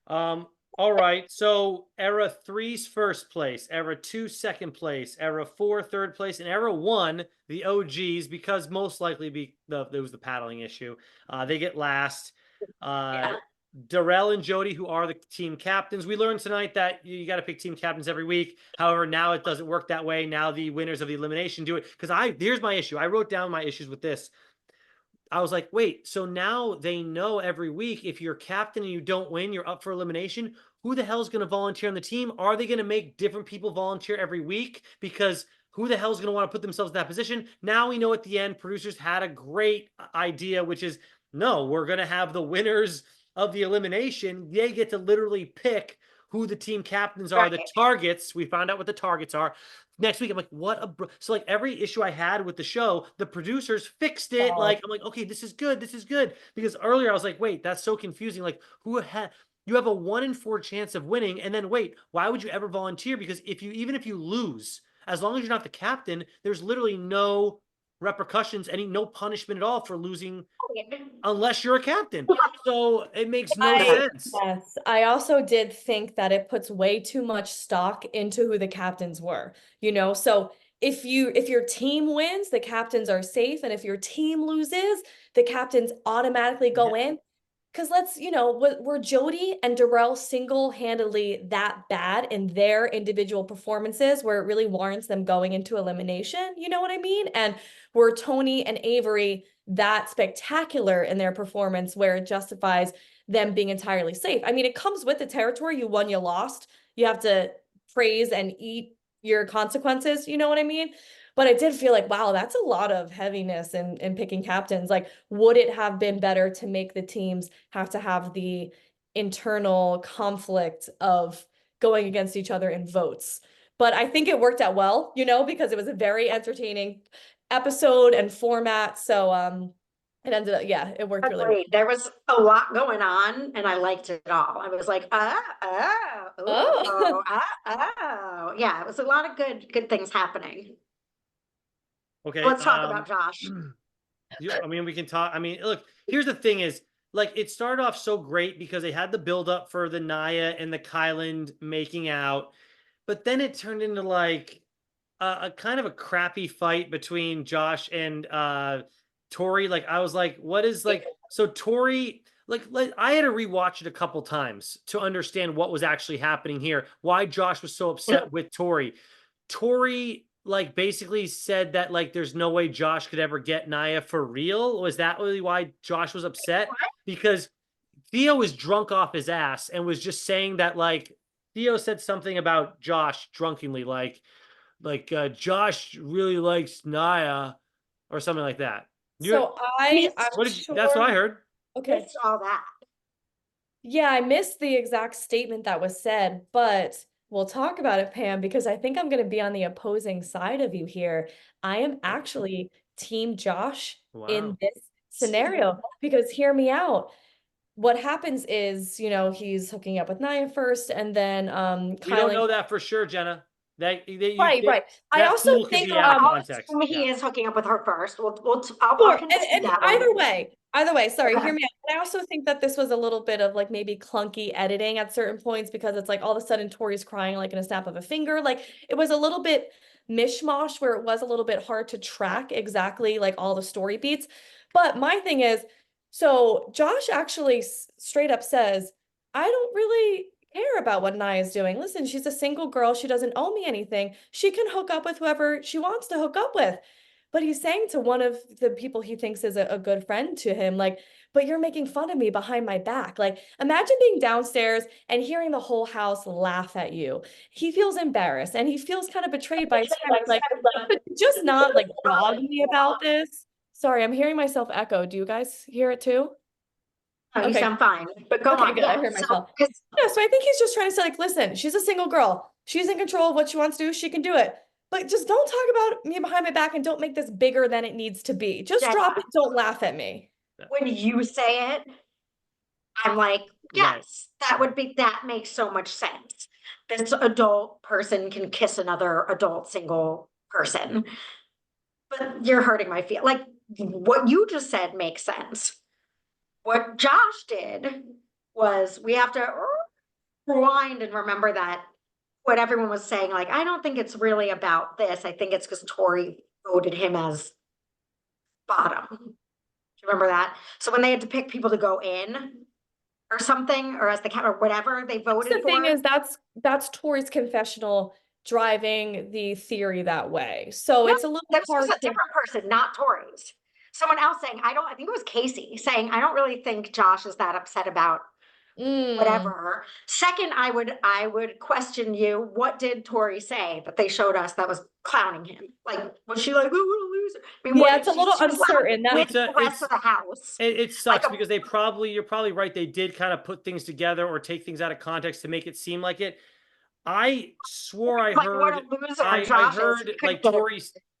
All right. So Era 3's first place, Era 2 second place, Era 4 third place, and Era 1, the OGs, because most likely there was the paddling issue. They get last. Yeah. Darrell and Jody, who are the team captains. We learned tonight that you got to pick team captains every week. However, now it doesn't work that way. Now the winners of the elimination do it. Because here's my issue. I wrote down my issues with this. I was like, wait, so now they know every week if you're captain and you don't win, you're up for elimination. Who the hell is going to volunteer on the team? Are they going to make different people volunteer every week? Because who the hell is going to want to put themselves in that position? Now we know at the end, producers had a great idea, which is no, we're going to have the winners of the elimination. They get to literally pick who the team captains are, the targets. We found out what the targets are. Next week, I'm like, so like every issue I had with the show, the producers fixed it. Like, I'm like, okay, this is good. This is good. Because earlier I was like, wait, that's so confusing. Like, you have a 1 in 4 chance of winning. And then wait, why would you ever volunteer? Because even if you lose, as long as you're not the captain, there's literally no repercussions, no punishment at all for losing unless you're a captain. So it makes no sense. Yes, I also did think that it puts way too much stock into who the captains were, So if your team wins, the captains are safe, and if your team loses, the captains automatically go in. Because were Jody and Darrell single-handedly that bad in their individual performances where it really warrants them going into elimination? You know what I mean? And were Tony and Avery that spectacular in their performance where it justifies them being entirely safe? I mean, it comes with the territory. You won, you lost. You have to praise and eat your consequences. You know what I mean? But I did feel like, wow, that's a lot of heaviness in picking captains. Like, would it have been better to make the teams have to have the internal conflict of going against each other in votes? But I think it worked out well, because it was a very entertaining episode and format. So it ended up, yeah, it worked really well. Agreed. There was a lot going on, and I liked it all. I was like, Oh. yeah, it was a lot of good things happening. Okay. Let's talk about Josh. I mean, we can talk. I mean, look, here's the thing is, like, it started off so great because they had the build up for the Naya and the Kyland making out, but then it turned into like a kind of a crappy fight between Josh and Tori. Like, I was like, what is like, so Tori, like I had to rewatch it a couple times to understand what was actually happening here, why Josh was so upset with Tori. Tori like basically said that like there's no way Josh could ever get Naya for real. Was that really why Josh was upset? Because Theo was drunk off his ass and was just saying that like Theo said something about Josh drunkenly, like Josh really likes Naya or something like that. So I'm That's what I sure. heard. Okay. Missed all that. Yeah, I missed the exact statement that was said, but we'll talk about it, Pam, because I think I'm going to be on the opposing side of you here. I am actually Team Josh in Wow. this scenario, because hear me out. What happens is, he's hooking up with Naya first, and then We don't know Kylan. that for sure, Jenna. Right. I That also pool could think be out of I'll context. assume he Yeah. is hooking up with her first. I'll Sure. concede And that either way, sorry, Okay. hear me out. And I also think that this was a little bit of like maybe clunky editing at certain points, because it's like all of a sudden Tori's crying like in a snap of a finger. Like it was a little bit mishmash where it was a little bit hard to track exactly like all the story beats. But my thing is, so Josh actually straight up says, I don't really care about what Naya's doing. Listen, she's a single girl. She doesn't owe me anything. She can hook up with whoever she wants to hook up with. But he's saying to one of the people he thinks is a good friend to him, like, but you're making fun of me behind my back. Like, imagine being downstairs and hearing the whole house laugh at you. He feels embarrassed and he feels kind of betrayed by his friend. Like, but just not like dog me about this. Sorry, I'm hearing myself echo. Do you guys hear it too? No, you Okay. sound fine, but go Okay, on. good. I hear myself. Yeah, so I think he's just trying to say, like, listen, she's a single girl. She's in control of what she wants to do. She can do it. But just don't talk about me behind my back and don't make this bigger than it needs to be. Just Jenna, drop it. Don't laugh at me. when you say it, I'm like, yes, that makes so much sense. This adult person can kiss another adult single person. But you're hurting my feel. Like what you just said makes sense. What Josh did was we have to rewind and remember that what everyone was saying, like, I don't think it's really about this. I think it's because Tori voted him as bottom. Do you remember that? So when they had to pick people to go in or something, or as the cat or whatever they voted The for. thing is, that's Tori's confessional driving the theory that way. So No, it's a little this hard was a to. different person, not Tori's. Someone else saying, I think it was Casey saying, I don't really think Josh is that upset about whatever. Second, I would question you, what did Tori say that they showed us that was clowning him? Like, was she like, oh, what a loser? I mean, Yeah, what it's a little she was uncertain. with the rest of the house. It sucks Like because you're probably right. They did kind of put things together or take things out of context to make it seem like it. I swore I like, heard, what a loser I Josh heard is.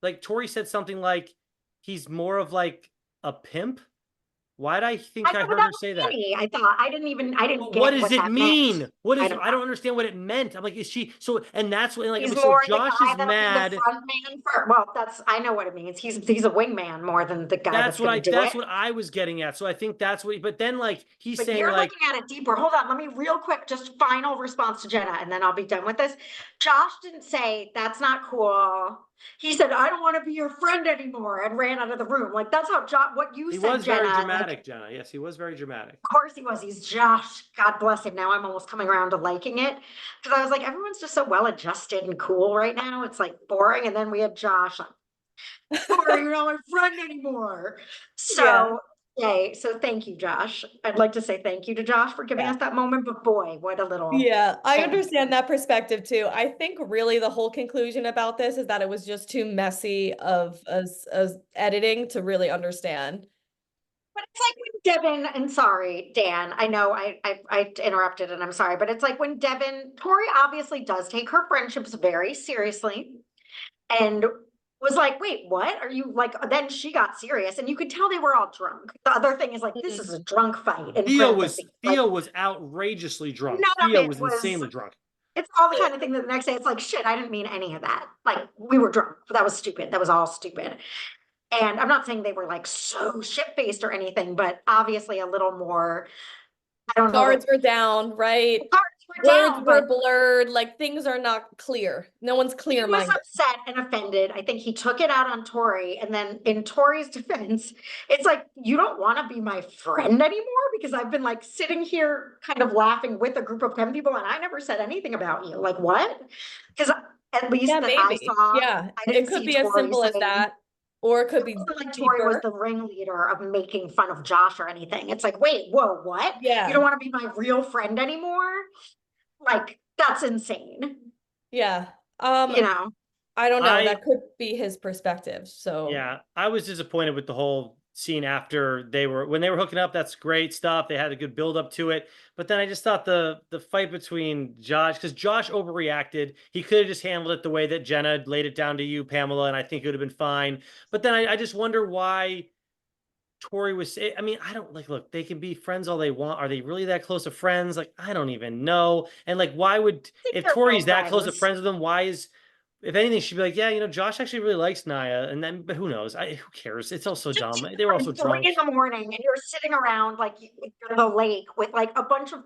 like Tori said something like he's more of like a pimp. Why did I think I heard her say that? I thought I didn't But get what does it that mean? meant. What is I don't understand what it meant. I'm like, is she so? And that's what like He's so more Josh the guy is that'll be mad. the front man for, well, that's I know what it means. He's a wingman more than the guy that's gonna do That's it. what I was getting at. So I think that's what. But then like he's But saying you're like looking at it deeper. Hold on, let me real quick, just final response to Jenna, and then I'll be done with this. Josh didn't say that's not cool. He said, I don't want to be your friend anymore, and ran out of the room. Like that's how Josh, what you he said, was very Jenna. dramatic, Like, Jenna. Yes, he was very dramatic. of course he was. He's Josh. God bless him. Now I'm almost coming around to liking it. Because I was like, everyone's just so well adjusted and cool right now. It's like boring. And then we had Josh. Like, Tori, you're not my friend anymore. So say, so thank you, Josh. I'd like to say thank you to Josh for giving Yeah. us that moment, but boy, what a little. Yeah, I understand that perspective too. I think really the whole conclusion about this is that it was just too messy of as editing to really understand. But it's like when Devin, and sorry, Dan, I know I interrupted and I'm sorry, but it's like when Tori obviously does take her friendships very seriously and was like, wait, what? Are you like, then she got serious and you could tell they were all drunk. The other thing is like, this is a drunk fight in parentheses. Theo was outrageously drunk. None of Theo it was was insanely drunk. It's all the kind of thing that the next day it's like, shit, I didn't mean any of that. Like we were drunk. That was stupid. That was all stupid. And I'm not saying they were like so shit-faced or anything, but obviously a little more, I don't know. Guards were down, right? Guards were Words down, were but blurred, like things are not clear. No one's he was clear-minded. upset and offended. I think he took it out on Tori. And then in Tori's defense, it's like, you don't want to be my friend anymore because I've been like sitting here kind of laughing with a group of 10 people and I never said anything about you. Like what? Because at least Yeah, that I maybe. saw, Yeah, I didn't it could see be as Tori simple as saying, that, or it could be like Tori was deeper. the ringleader of making fun of Josh or anything. It's like, wait, whoa, what? Yeah. You don't want to be my real friend anymore? Like, that's insane. Yeah. You know? I don't know. That could be his perspective. So yeah, I was disappointed with the whole scene after when they were hooking up. That's great stuff. They had a good build up to it. But then I just thought the fight between Josh, because Josh overreacted. He could have just handled it the way that Jenna laid it down to you, Pamela, and I think it would have been fine. But then I just wonder why Tori was, I mean, I don't like, look, they can be friends all they want. Are they really that close of friends? Like, I don't even know. And like, why would, if Tori's that close of friends with him, why is, if anything, she'd be like, yeah, Josh actually really likes Naya. And then, but who knows? Who cares? It's also dumb. They were also drunk. 3 in the morning and you're sitting around like the lake with like a bunch of,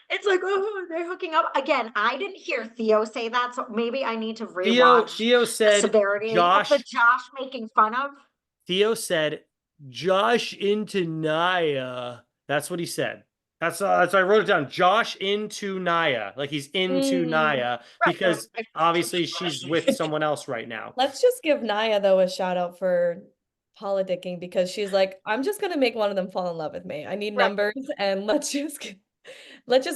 it's like, oh, they're hooking up. Again, I didn't hear Theo say that. So maybe I need to rewatch Theo said, the severity of the Josh making fun of. Theo said, Josh into Naya. That's what he said. That's I wrote it down. Josh into Naya, like he's into Naya because obviously she's with someone else right now. Let's just give Naya though a shout out for politicking because she's like, I'm just gonna make one of them fall in love with me. I need numbers and let's just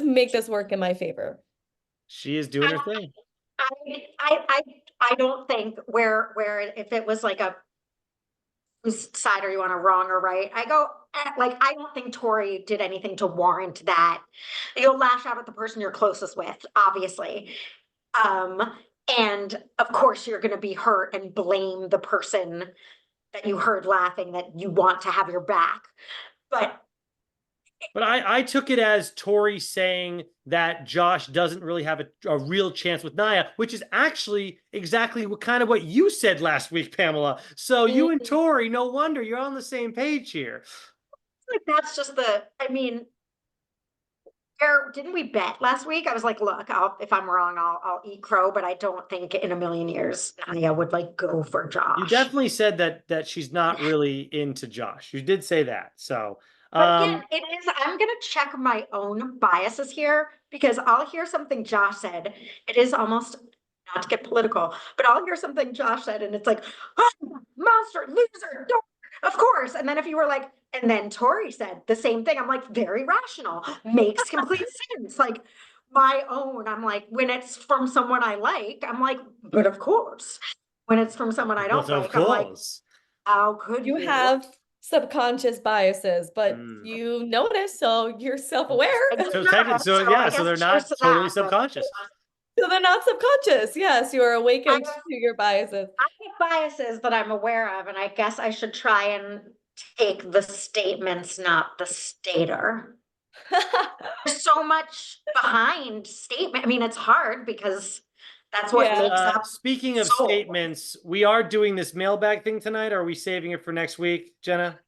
make this work in my favor. She is doing her thing. I don't think where if it was like a whose side are you on, a wrong or right? I go, like, I don't think Tori did anything to warrant that. You'll lash out at the person you're closest with, obviously. And of course you're going to be hurt and blame the person that you heard laughing that you want to have your back. But I took it as Tori saying that Josh doesn't really have a real chance with Naya, which is actually exactly what you said last week, Pamela. So you and Tori, no wonder you're on the same page here. Like that's just I mean, didn't we bet last week? I was like, look, if I'm wrong, I'll eat crow, but I don't think in a million years Naya would like go for Josh. You definitely said that she's not really into Josh. You did say that. So but again, it is, I'm going to check my own biases here because I'll hear something Josh said. It is almost, not to get political, but I'll hear something Josh said and it's like, oh, monster, loser, don't, of course. And then if you were like, and then Tori said the same thing, I'm like, very rational, makes complete sense. Like my own, I'm like, when it's from someone I like, I'm like, but of course. When it's from someone I don't like, I'm like, how could you have subconscious biases, but you notice, so you're self-aware. So they're not totally subconscious. So they're not subconscious. Yes, you are awakened to your biases. I have biases that I'm aware of, and I guess I should try and take the statements, not the stater. There's so much behind statement. I mean, it's hard because that's what makes up. Speaking of statements, we are doing this mailbag thing tonight. Are we saving it for next week, Jenna?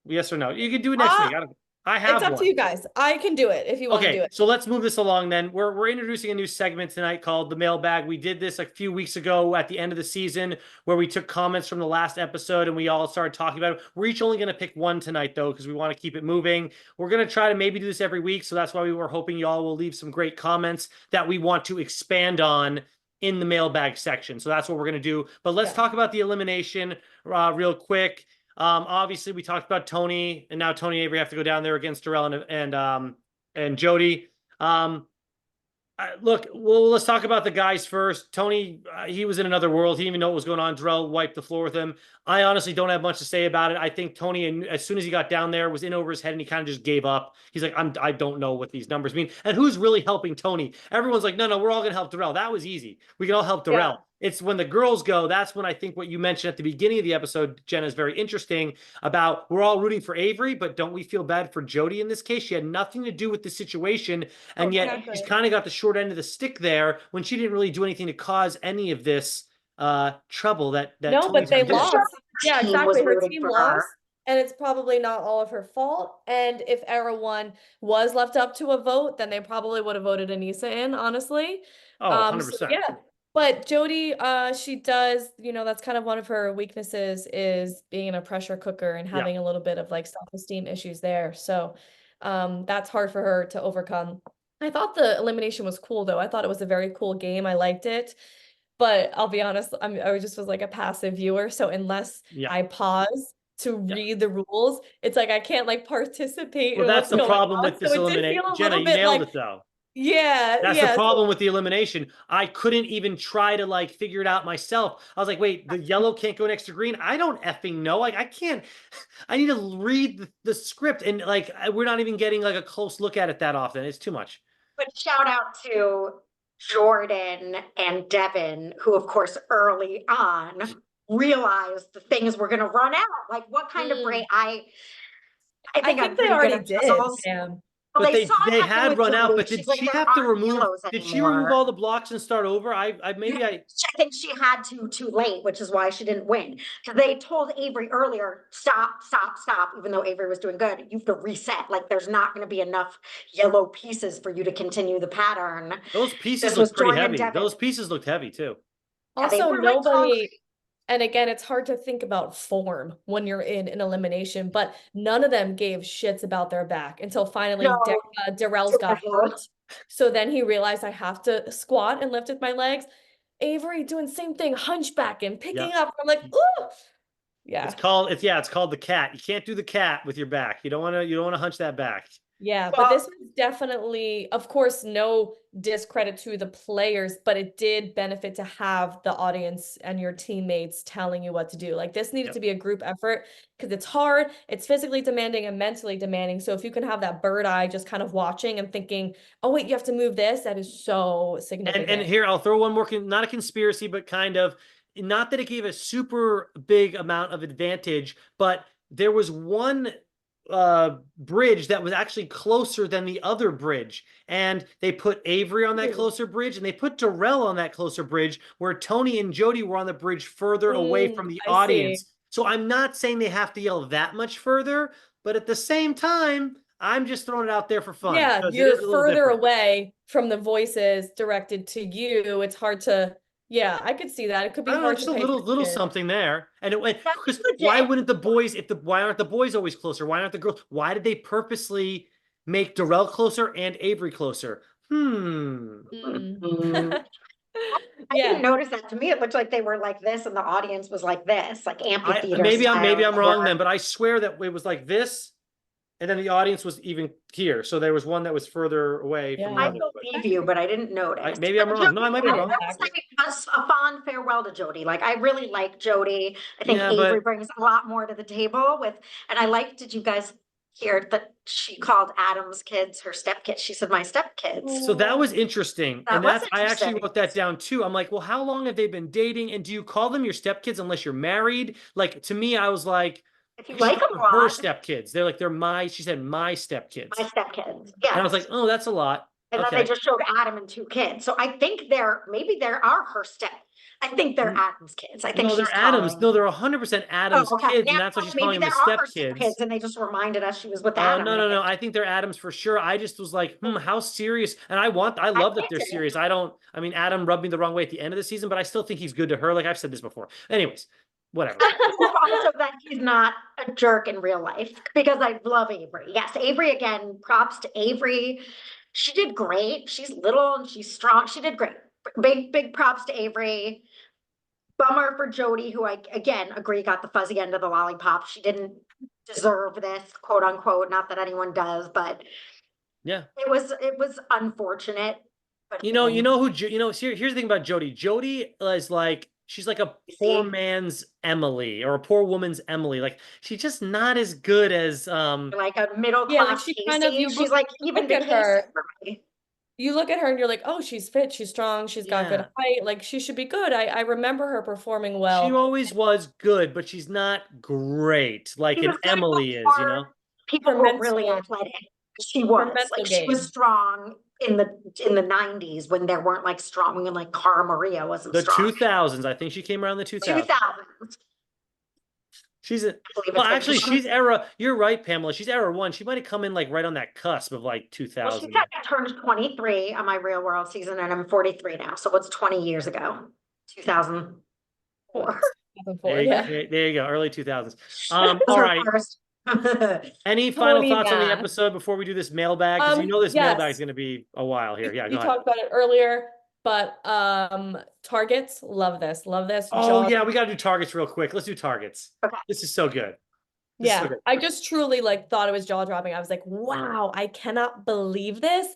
Yes or no? You can do it next week. I have It's up to you guys. I can do it if you want to do it. So let's move this along then. We're introducing a new segment tonight called the Mailbag. We did this a few weeks ago at the end of the season where we took comments from the last episode and we all started talking about it. We're each only going to pick one tonight though because we want to keep it moving. We're going to try to maybe do this every week. So that's why we were hoping y'all will leave some great comments that we want to expand on in the mailbag section. So that's what we're going to do. But let's talk about the elimination real quick. Obviously, we talked about Tony, and now Tony and Avery have to go down there against Darrell and Jody. Look, well, let's talk about the guys first. Tony, he was in another world. He didn't even know what was going on. Darrell wiped the floor with him. I honestly don't have much to say about it. I think Tony, and as soon as he got down there, was in over his head, and he kind of just gave up. He's like, I don't know what these numbers mean. And who's really helping Tony? Everyone's like, no, we're all going to help Darrell. That was easy. We can all help Darrell. Yeah. It's when the girls go, that's when I think what you mentioned at the beginning of the episode, Jenna, is very interesting about we're all rooting for Avery, but don't we feel bad for Jody in this case? She had nothing to do with the situation, and yet she's kind of got the short end of the stick there when she didn't really do anything to cause any of this trouble that no, Tony's but they been doing. lost. Yeah, Team was exactly. Her rooting team for lost, her. and it's probably not all of her fault. And if Era One was left up to a vote, then they probably would have voted Anissa in, honestly. Oh, 100%. So yeah. But Jody, she does, that's kind of one of her weaknesses, is being a pressure cooker and having a little bit of like self-esteem issues there. So that's hard for her to overcome. I thought the elimination was cool though. I thought it was a very cool game. I liked it. But I'll be honest, I just was like a passive viewer. So unless I pause to read the rules, it's like I can't like participate in that's what's the going problem on. with this So it did elimination. feel a Jenna, little you bit nailed like, it though. yeah, That's the problem with the elimination. I couldn't even try to like figure it out myself. I was like, wait, the yellow can't go next to green. I don't effing know. Like, I can't. I need to read the script, and like we're not even getting like a close look at it that often. It's too much. But shout out to Jordan and Devin, who, of course, early on realized the things were going to run out. Like, what kind of break? I think I'm they pretty already good at did. puzzles. Sam. Well, But they saw it they happen had with run out. Jody. But did She's like, she there have to aren't remove? yellows Did she remove anymore. all the blocks and start over? I think she had to too late, which is why she didn't win. Because they told Avery earlier, stop, even though Avery was doing good. You have to reset. Like, there's not going to be enough yellow pieces for you to continue the pattern. Those pieces This look was pretty Jordan and heavy. Devin. Those pieces looked heavy too. Yeah, they Also, were like nobody, and again, it's hard to think about form when you're in an elimination, but none of them gave shits about their back until finally No. Darrell's got hurt. So then he realized, I have to squat and lift with my legs. Avery doing the same thing, hunchback and picking up. I'm like, ooh. Yeah. It's called the cat. You can't do the cat with your back. You don't want to hunch that back. Yeah, but this was definitely, of course, no discredit to the players, but it did benefit to have the audience and your teammates telling you what to do. Like, this needed to be a group effort because it's hard, it's physically demanding and mentally demanding. So if you can have that bird eye just kind of watching and thinking, oh wait, you have to move this, that is so significant. And here, I'll throw one more, not a conspiracy, but kind of, not that it gave a super big amount of advantage, but there was one bridge that was actually closer than the other bridge, and they put Avery on that closer bridge, and they put Darrell on that closer bridge, where Tony and Jody were on the bridge further away from the audience. So I'm not saying they have to yell that much further, but at the same time, I'm just throwing it out there for fun. Yeah, you're further away from the voices directed to you. It's hard to, yeah, I could see that. It could be hard just to a little something there. And it went, because why wouldn't the boys, why aren't the boys always closer? Why aren't the girls? Why did they purposely make Darrell closer and Avery closer? I didn't notice that. To me, it looked like they were like this and the audience was like this, like amphitheater. Maybe I'm wrong then, but I swear that it was like this, and then the audience was even here. So there was one that was further away from the I other. believe you, but I didn't notice. Maybe I'm wrong. No, I might be wrong. A fond farewell to Jody. Like, I really like Jody. I think Avery brings a lot more to the table and I liked, did you guys hear that she called Adam's kids her stepkids? She said, my stepkids. So that was interesting. I actually wrote that down too. I'm like, well, how long have they been dating? And do you call them your stepkids unless you're married? Like, to me, I was like, if you like them, her stepkids. They're like, she said, my stepkids. My stepkids. Yeah. And I was like, oh, that's a lot. And then they just showed Adam and two kids. So I think maybe there are her I think they're Adam's kids. I think they're Adam's. No, they're 100% Adam's kids, and that's why she's calling them the stepkids. And they just reminded us she was with Adam. No. I think they're Adam's for sure. I just was like, how serious? And I love that they're serious. Adam rubbed me the wrong way at the end of the season, but I still think he's good to her. Like, I've said this before. Anyways, whatever. Also, that he's not a jerk in real life, because I love Avery. Yes, Avery, again, props to Avery. She did great. She's little and she's strong. She did great. Big props to Avery. bummer for Jody, who I again agree got the fuzzy end of the lollipop. She didn't deserve this, quote unquote. Not that anyone does, but Yeah. it was unfortunate. But You know who, here's the thing about Jody. Jody is like, she's like a poor man's Emily or a poor woman's Emily. Like, she's just not as good as, like a middle Yeah, like class she Casey. kind of, you She's like even look the at Casey her. for me. You look at her and you're like, oh, she's fit, she's strong, she's got good Yeah. height, like she should be good. I remember her performing She well. always was good, but she's not great like She an was good Emily is, before people Her were really mental, athletic. She her was mental like she was game. strong in the 90s when there weren't like strong and like Cara Maria wasn't the strong. 2000s. I think she came around the 2000s. 2000s. She's a, I believe well, it's like actually, she's era. You're right, Pamela. She's era one. She might have come in like right on that cusp of like well, she 2000. said I turned 23 on my Real World season, and I'm 43 now. So what's 20 years ago? 2004. 2004, There, yeah. there you go, early 2000s. That was All her right. first. Any final Tony thoughts on the Mac. episode before we do this mailbag? Because this mailbag is Yes, going to be a while here. Yeah, go you ahead. talked about it earlier, but targets, love this, Oh yeah, we got to do targets real quick. Let's do targets. Okay. This is so good. This is so Yeah, good. I just truly like thought it was jaw dropping. I was like, wow, I cannot believe this,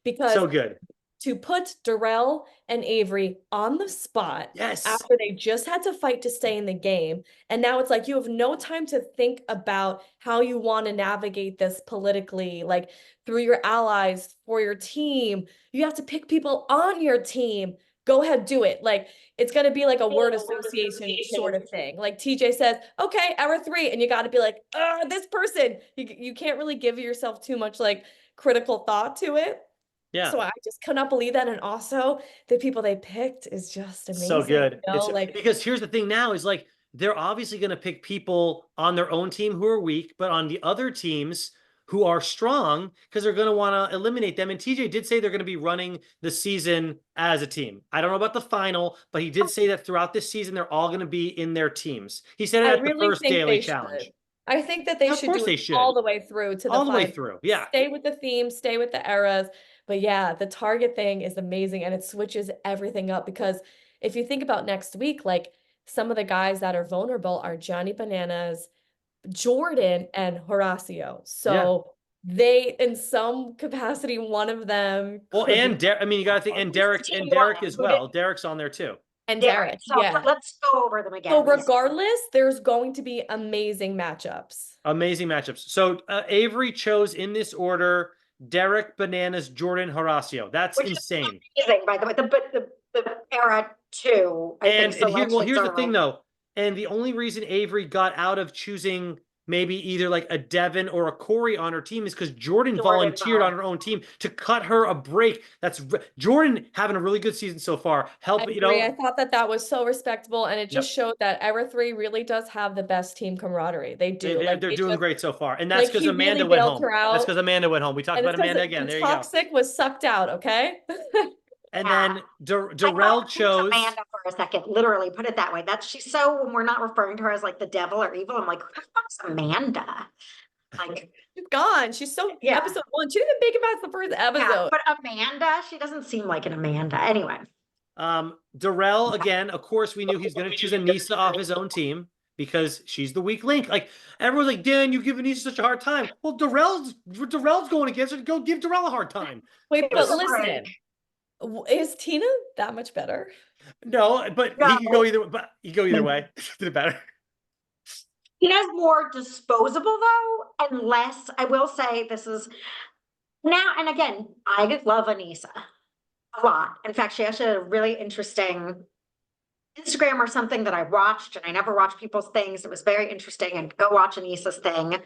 because So good. to put Darrell and Avery on the spot Yes. after they just had to fight to stay in the game. And now it's like you have no time to think about how you want to navigate this politically, like through your allies, for your team. You have to pick people on your team. Go ahead, do it. Like it's going to be like a word association sort of thing. Like TJ says, okay, hour 3. And you got to be like, this person. You can't really give yourself too much like critical thought to it. Yeah. So I just could not believe that. And also the people they picked is just amazing. So good. It's like, because here's the thing now is like they're obviously going to pick people on their own team who are weak, but on the other teams who are strong because they're going to want to eliminate them. And TJ did say they're going to be running the season as a team. I don't know about the final, but he did say that throughout this season they're all going to be in their teams. He said it at the first daily challenge. I think that they Of should course do they it should. all the way through to the all the way final. through. Yeah. Stay with the theme, stay with the eras. But yeah, the target thing is amazing and it switches everything up, because if you think about next week, like some of the guys that are vulnerable are Johnny Bananas, Jordan, and Horacio. So they, in some capacity, one of them Well, could and be, I mean, you got to think, and Derek as well. Derek's on there too. and Yeah, Derek. so Yeah. let's go over them again. So regardless, there's going to be amazing matchups. Amazing matchups. So Avery chose in this order: Derek, Bananas, Jordan, Horacio. That's Which insane. is amazing, by the way. The era 2, I think. Here's the thing though. And the only reason Avery got out of choosing maybe either like a Devin or a Corey on her team is because Jordan volunteered on her own team to cut her a break. That's Jordan having a really good season so far. I agree. I thought that was so respectable, and it just showed that Era 3 really does have the best team camaraderie. They do. They're doing great so far, and that's because Amanda went home. That's because Amanda went home. We talked about Amanda again. There you go. Toxic was sucked out. Okay. And then Darrell chose Amanda for a second, literally put it that way. She's so, when we're not referring to her as like the devil or evil, I'm like, who the fuck's Amanda? Like she's gone. She's so episode 1. She didn't even make it past the first episode. Yeah, but Amanda, she doesn't seem like an Amanda. Anyway. Darrell, again, of course, we knew he's going to choose Anissa off his own team because she's the weak link. Like everyone's like, Dan, you give Anissa such a hard time. Well, Darrell's going against her. Go give Darrell a hard time. Wait, but listen. Is Tina that much better? No, but he can go either. But he can go either way. Did it better? Tina's more disposable though, unless I will say this is now. And again, I love Anissa a lot. In fact, she actually had a really interesting Instagram or something that I watched, and I never watch people's things. It was very interesting, and go watch Anissa's thing.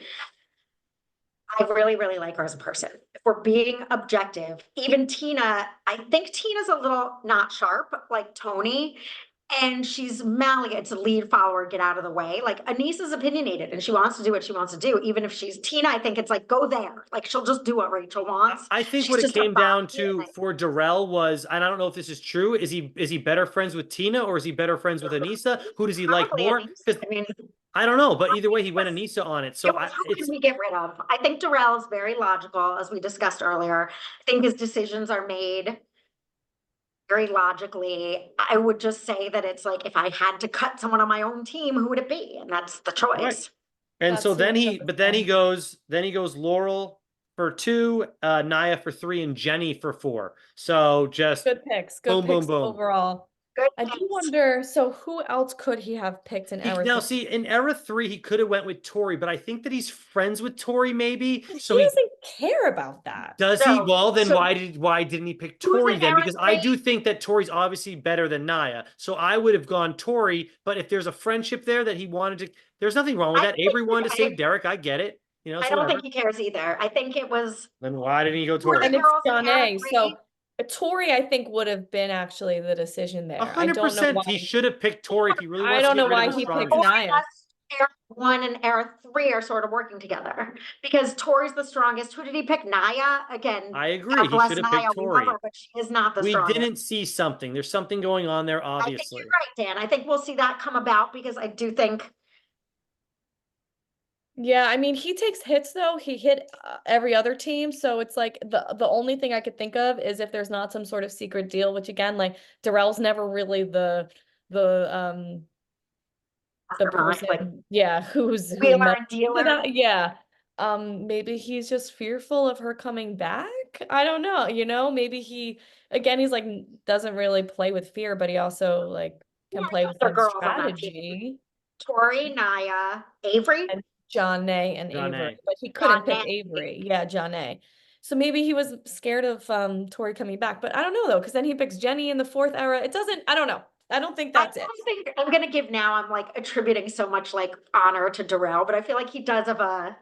I really, really like her as a person. If we're being objective, even Tina, I think Tina's a little not sharp like Tony, and she's Mally. It's a lead follower, get out of the way. Like Anissa's opinionated and she wants to do what she wants to do. Even if she's Tina, I think it's like, go there. Like she'll just do what Rachel wants. I think what it came down to for Darrell was, and I don't know if this is true, is he better friends with Tina or is he better friends with Anissa? Who does he like more? Because I don't know, but either way, he went Anissa on it. So who can we get rid of? I think Darrell is very logical, as we discussed earlier. I think his decisions are made very logically, I would just say that it's like, if I had to cut someone on my own team, who would it be? And that's the choice. Right. And That's so who then we he, go but then he with. goes Laurel for 2, Naya for 3, and Jenny for 4. So just Good picks. Good boom, boom, picks boom. overall. Good I do picks. wonder, so who else could he have picked in era Now, 3? see, in era 3, he could have went with Tori, but I think that he's friends with Tori, maybe. So He he doesn't care about that. does he? So- Well, then so why didn't he pick who's Tori in then? era Because I 3? do think that Tori's obviously better than Naya. So I would have gone Tori, but if there's a friendship there that he wanted to, there's nothing wrong with I that. think Avery wanted to I- save Derek. I get it. You know, I so don't whatever. think he cares either. I think it was Then why didn't he go for Tori? And the it's girls in John era A. 3. So Tori, I think, would have been actually the decision there. I don't know 100%. why. He should have picked Tori if he really I wants to don't get know rid why of the he picked strongest. Naya. Era 1 and era 3 are sort of working together because Tori's the strongest. Who did he pick? Naya? Again, I agree. God He bless should have Naya. picked We love Tori. her, but she is not the We strongest. didn't see something. There's something going on there, I think obviously. you're right, Dan. I think we'll see that come about because I do think Yeah, I mean, he takes hits though. He hit every other team, so it's like the only thing I could think of is if there's not some sort of secret deal, which again, like Darrell's never really the Mastermind, like person, yeah, who wheeler met and dealer. that, yeah. Maybe he's just fearful of her coming back. I don't know, maybe he's like doesn't really play with fear, but he also like can play with Other some girls on that team. strategy. Tori, Naya, Avery. And John A and John Avery, A. but he couldn't John pick A. Avery. Yeah, John A. So maybe he was scared of Tori coming back, but I don't know though, because then he picks Jenny in the 4th era. It doesn't, I don't know. I don't think that's I it. don't think I'm gonna give now. I'm like attributing so much like honor to Darrell, but I feel like he does have a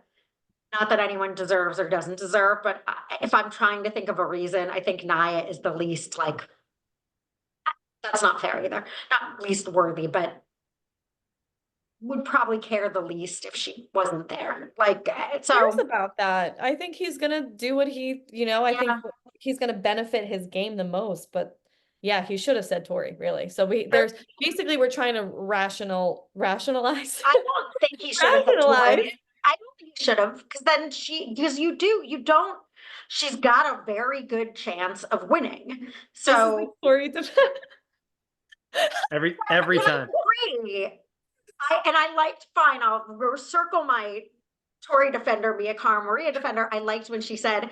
not that anyone deserves or doesn't deserve, but if I'm trying to think of a reason, I think Naya is the least like that's not fair either. Not least worthy, but would probably care the least if she wasn't there. Like Cares so about that. I think he's gonna do what I think Yeah. he's gonna benefit his game the most, but yeah, he should have said Tori, really. So there's basically we're trying to rationalize. I don't think he should have said Rationalize. Tori. I don't think he should have, because then because you don't, she's got a very good chance of winning. So Tori Every I time. agree. I liked, fine, I'll circle my Tory defender, Mia Carr Maria defender. I liked when she said,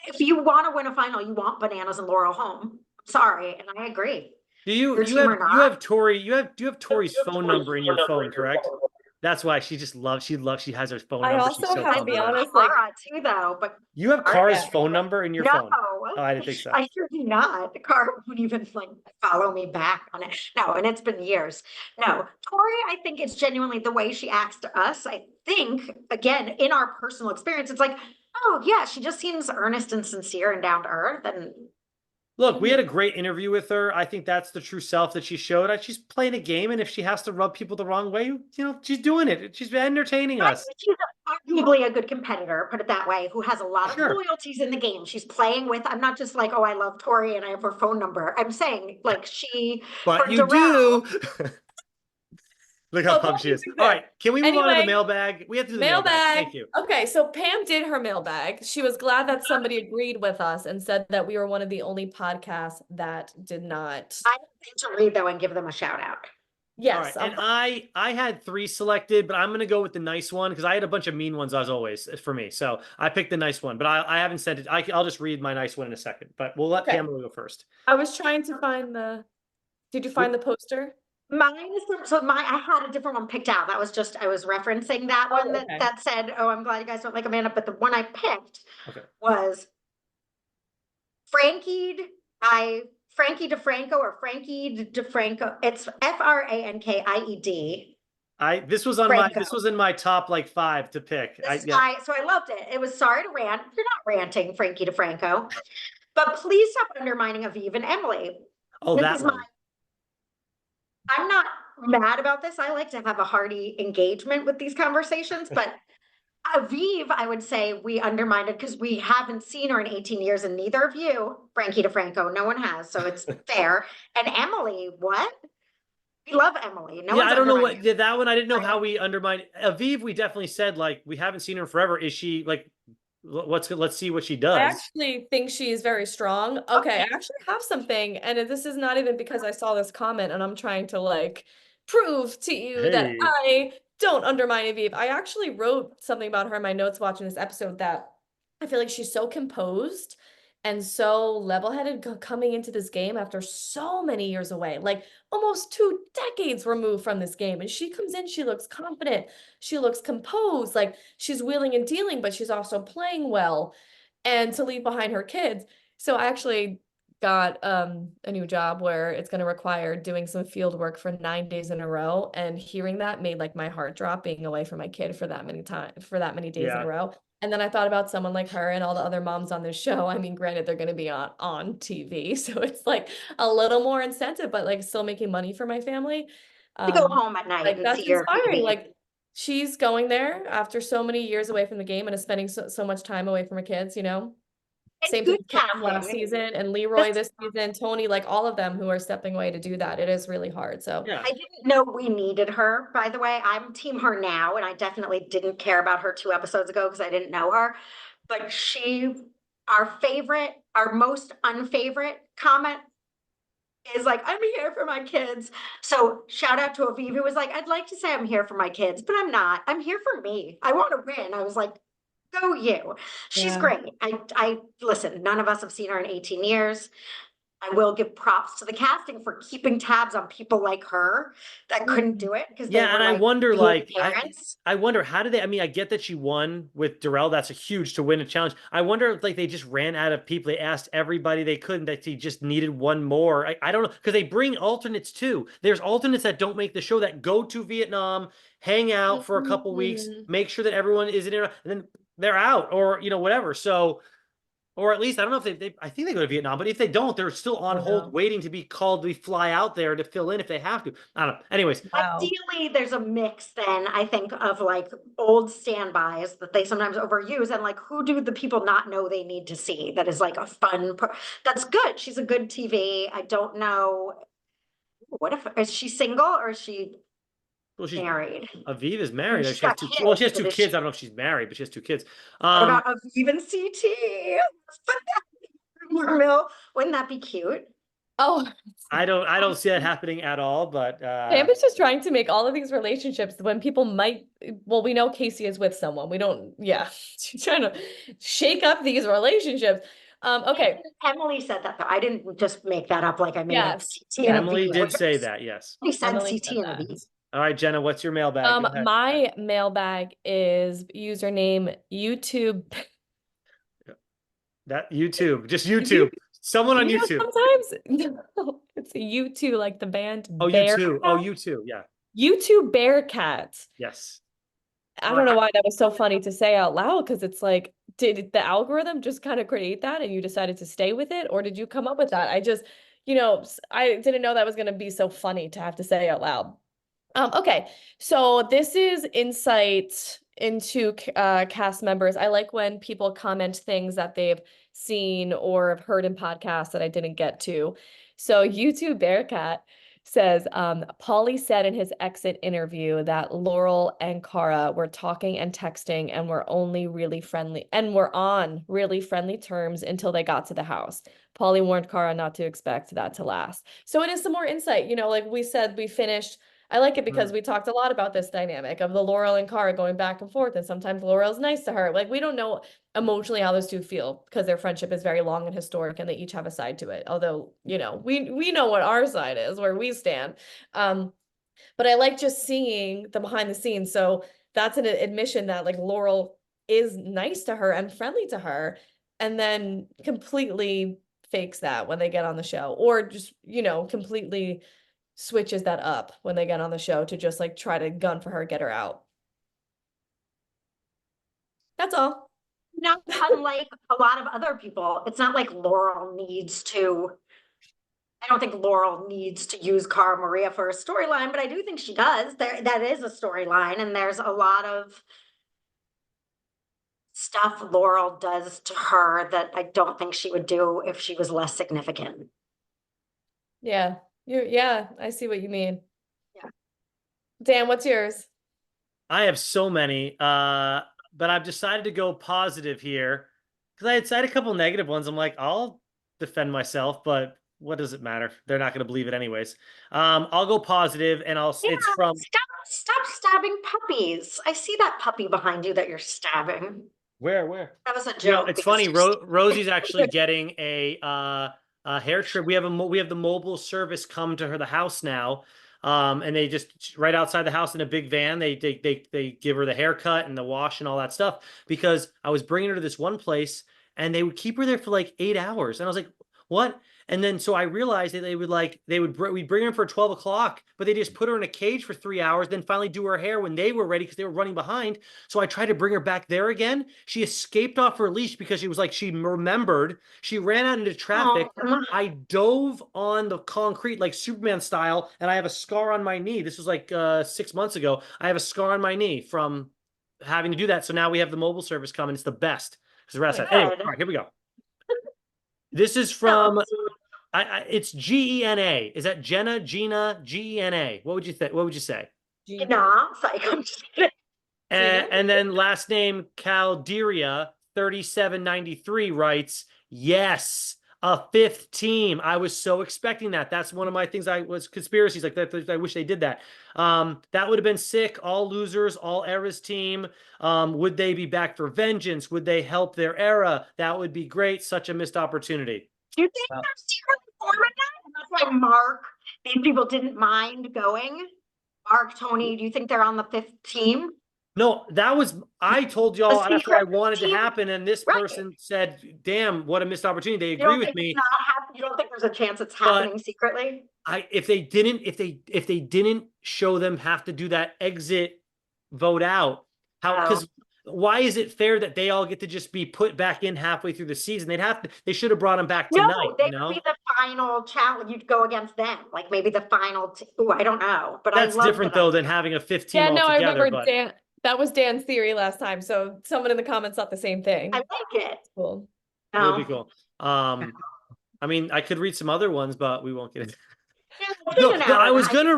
if you want to win a final, you want Bananas and Laurel home. Sorry, and I agree. Do you Your you team have or you not? have Tori you have Tori's phone number in your phone, correct? That's why she just loves she has her phone I number. also She's so have I to be pumped about it. honest, like Cara too, though, but You have Cara- Kara's phone number in your no, phone. Oh, I didn't think so. I sure do not. The car won't even like follow me back on it. No, and it's been years. No, Tori, I think it's genuinely the way she acts to us. I think, again, in our personal experience, it's like, oh yeah, she just seems earnest and sincere and down to earth. And Look, we had a great interview with her. I think that's the true self that she showed. She's playing a game, and if she has to rub people the wrong way, she's doing it. She's entertaining I us. think she's arguably a good competitor, put it that way, who has a lot of Sure. loyalties in the game. She's playing with, I'm not just like, oh, I love Tori and I have her phone number. I'm saying like But for you Darrell- do. Look how Oh, pumped she is. 100%. All right, can we move on to the Anyway, mailbag? We have to do the mailbag. Thank you. Okay, so Pam did her mailbag. She was glad that somebody agreed with us and said that we were one of the only podcasts that did not. I need to read though and give them a shout out. Yes. All right. And I had 3 selected, but I'm going to go with the nice one because I had a bunch of mean ones as always for me. So I picked the nice one, but I haven't sent it. I'll just read my nice one in a second, but we'll let Okay. Pamela go first. I was trying to find did you find the poster? Mine is I had a different one picked out. That was just I was referencing that Oh, one okay. that said, "Oh, I'm glad you guys don't like Amanda," but the one I picked was Frankie DeFranco or Frankie DeFranco. It's Frankied. This was in my top like 5 to pick. So I loved it. It was sorry to rant. You're not ranting, Frankie DeFranco, but please stop undermining Aviv and Emily. Oh, that one. I'm not mad about this. I like to have a hearty engagement with these conversations, but Aviv, I would say we undermined it because we haven't seen her in 18 years, and neither of you, Frankie DeFranco, no one has, so it's fair. And Emily, what? We love Emily. I don't know what did that one. I didn't know how we undermined Aviv. We definitely said like we haven't seen her forever. Is she like let's see what she I does. actually think she's very strong. Okay, I actually have something, and this is not even because I saw this comment and I'm trying to like prove to you that Hey, I don't undermine Aviv. I actually wrote something about her in my notes watching this episode that I feel like she's so composed and so level-headed coming into this game after so many years away, like almost 2 decades removed from this game. And she comes in, she looks confident, she looks composed, like she's wheeling and dealing, but she's also playing well and to leave behind her kids. So I actually got a new job where it's going to require doing some field work for 9 days in a row, and hearing that made like my heart drop being away from my kid for that many days in a yeah, row. And then I thought about someone like her and all the other moms on this show. I mean, granted, they're going to be on TV, so it's like a little more incentive, but like still making money for my family. To go Um, home at night like and that's see your inspiring. baby. Like she's going there after so many years away from the game and is spending so much time away from her kids, you know? It's Same thing good with Cam last casting. season and Leroy Just this season, Tony, like all of them who are stepping away to do that. It is really hard. So yeah. I didn't know we needed her, by the way. I'm team her now, and I definitely didn't care about her 2 episodes ago because I didn't know her. But our most unfavorite comment is like, I'm here for my kids. So shout out to Aviv, who was like, I'd like to say I'm here for my kids, but I'm not. I'm here for me. I want to win. I was like, go you. She's yeah. great. I listen, none of us have seen her in 18 years. I will give props to the casting for keeping tabs on people like her that couldn't Mhm. do it because they Yeah, were and I like wonder, being like, parents. I wonder how did they? I mean, I get that she won with Darrell. That's a huge to win a challenge. I wonder if like they just ran out of people. They asked everybody they could, and that they just needed one more. I don't know because they bring alternates too. There's alternates that don't make the show that go to Vietnam, hang out for a couple weeks, Mhm. make sure that everyone is in it, and then they're out or whatever. So or at least I don't know if I think they go to Vietnam, but if they don't, they're still on Oh hold no. waiting to be called to fly out there to fill in if they have to. I don't know. Anyways, Wow. Ideally, there's a mix then, I think, of like old standbys that they sometimes overuse and like who do the people not know they need to see that is like a that's good. She's a good TV. I don't know. What if is she single or is she well, she's married? Aviv is I mean, married. she's She has got two. Well, she kids, has but two is she, kids. I don't know if she's married, but she has two kids. what about Aviv and CT? Mill, wouldn't that be cute? Oh, I don't see that happening at all. But Pam is just trying to make all of these relationships when people might, well, we know Casey is with someone. We don't, yeah. She's trying to shake up these relationships. Okay. Emily said that though. I didn't just make that up like I made up Yes. CT and Emily Aviv. did say that. Yes. He said Emily CT said and that. Aviv. All right, Jenna, what's your mailbag? Go ahead. My mailbag is username YouTube. That YouTube, just You, YouTube. Someone on you know, YouTube. sometimes no, it's a U2, like the band Oh, you Bear. too. Oh, you too. Yeah. YouTube Bearcat. Yes. I All don't know right. why that was so funny to say out loud because it's like, did the algorithm just kind of create that and you decided to stay with it, or did you come up with that? I just, I didn't know that was going to be so funny to have to say out loud. Okay, so this is insight into cast members. I like when people comment things that they've seen or have heard in podcasts that I didn't get to. So YouTube Bearcat says, Paulie said in his exit interview that Laurel and Cara were talking and texting and were only really friendly and were on really friendly terms until they got to the house. Paulie warned Cara not to expect that to last. So it is some more insight, like we said, we finished. I like it because we talked a lot about this dynamic of the Laurel and Cara going back and forth, and sometimes Laurel's nice to her. Like we don't know emotionally how those two feel because their friendship is very long and historic, and they each have a side to it. Although, we know what our side is, where we stand. But I like just seeing the behind the scenes. So that's an admission that like Laurel is nice to her and friendly to her, and then completely fakes that when they get on the show, or just, completely switches that up when they get on the show to just like try to gun for her, get her out. That's all. Not unlike a lot of other people, it's not like Laurel needs to. I don't think Laurel needs to use Cara Maria for a storyline, but I do think she does. That is a storyline, and there's a lot of stuff Laurel does to her that I don't think she would do if she was less significant. Yeah. Yeah, I see what you mean. Yeah. Dan, what's yours? I have so many. but I've decided to go positive here because I had a couple negative ones. I'm like, I'll defend myself, but what does it matter? They're not going to believe it anyways. I'll go positive, and Yeah, it's from stop stabbing puppies. I see that puppy behind you that you're stabbing. where? That was a You know, joke it's because funny. you're Rosie's actually getting a hair trim. We have the mobile service come to the house now, and they just right outside the house in a big van. They give her the haircut and the wash and all that stuff because I was bringing her to this one place and they would keep her there for like 8 hours, and I was like, what? And then so I realized that we'd bring her for 12 o'clock, but they just put her in a cage for 3 hours, then finally do her hair when they were ready because they were running behind. So I tried to bring her back there again. She escaped off her leash because she remembered. She ran out into traffic. Oh, I dove on the concrete like Superman style, and I have a scar on my knee. This was like 6 months ago. I have a scar on my knee from having to do that. So now we have the mobile service coming. It's the best. Because the rest anyway, all right, here we go. This is from it's Gena. Is that Jenna, Gina, Gena? What would you think? What would you say? nah, it's like, I'm just kidding. And then last name Calderia 3793 writes, yes, a fifth team. I was so expecting that. That's one of my things. I was conspiracies like that. I wish they did that. That would have been sick. All losers, all eras team. Would they be back for vengeance? Would they help their era? That would be great. Such a missed opportunity. Do you think they're secretly forming that? And that's why Mark, these people didn't mind going. Mark, Tony, do you think they're on the fifth team? No, I told y'all that's what I wanted to happen. And this Right. person said, damn, what a missed opportunity. They You don't agree with think me. it's not you don't think there's a chance it's happening secretly? If they didn't show them have to do that exit vote out, because why is it fair that they all get to just be put back in halfway through the season? They should have brought them back tonight. No, they would be the final challenge. You'd go against them, like maybe the final. I don't know, but that's different though than having a 15 Yeah, no, I altogether. remember Dan. That was Dan's theory last time. So someone in the comments thought the same thing. I like it. Cool. It would be cool. I mean, I could read some other ones, but we won't get into. No, I was gonna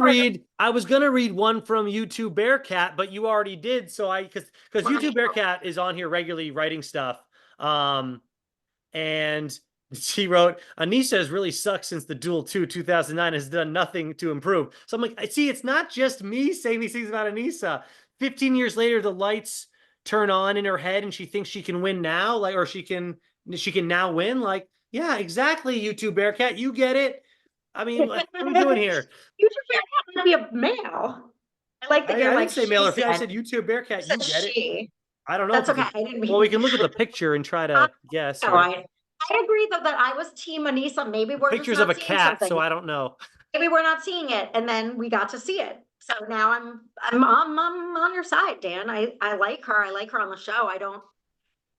read one from YouTube Bearcat, but you already did. So because YouTube Bearcat is on here regularly writing stuff. And she wrote, Anissa has really sucked since the Duel 2 2009 has done nothing to improve. So I'm like, I see, it's not just me saying these things about Anissa. 15 years later, the lights turn on in her head and she thinks she can win now, or she can now win. Like, yeah, exactly, YouTube Bearcat, you get it. I mean, what are we doing here? YouTube Bearcat might be a male. I like that you're like, I didn't say male or female. I said YouTube Bearcat, you get it. I don't know. That's okay. I didn't mean. Well, we can look at the picture and try to guess. All right. I agree though that I was team Anissa. Maybe we're pictures just of a cat, so I don't know. Maybe we're not seeing it, and then we got to see it. So now I'm on your side, Dan. I like her. I like her on the show. I don't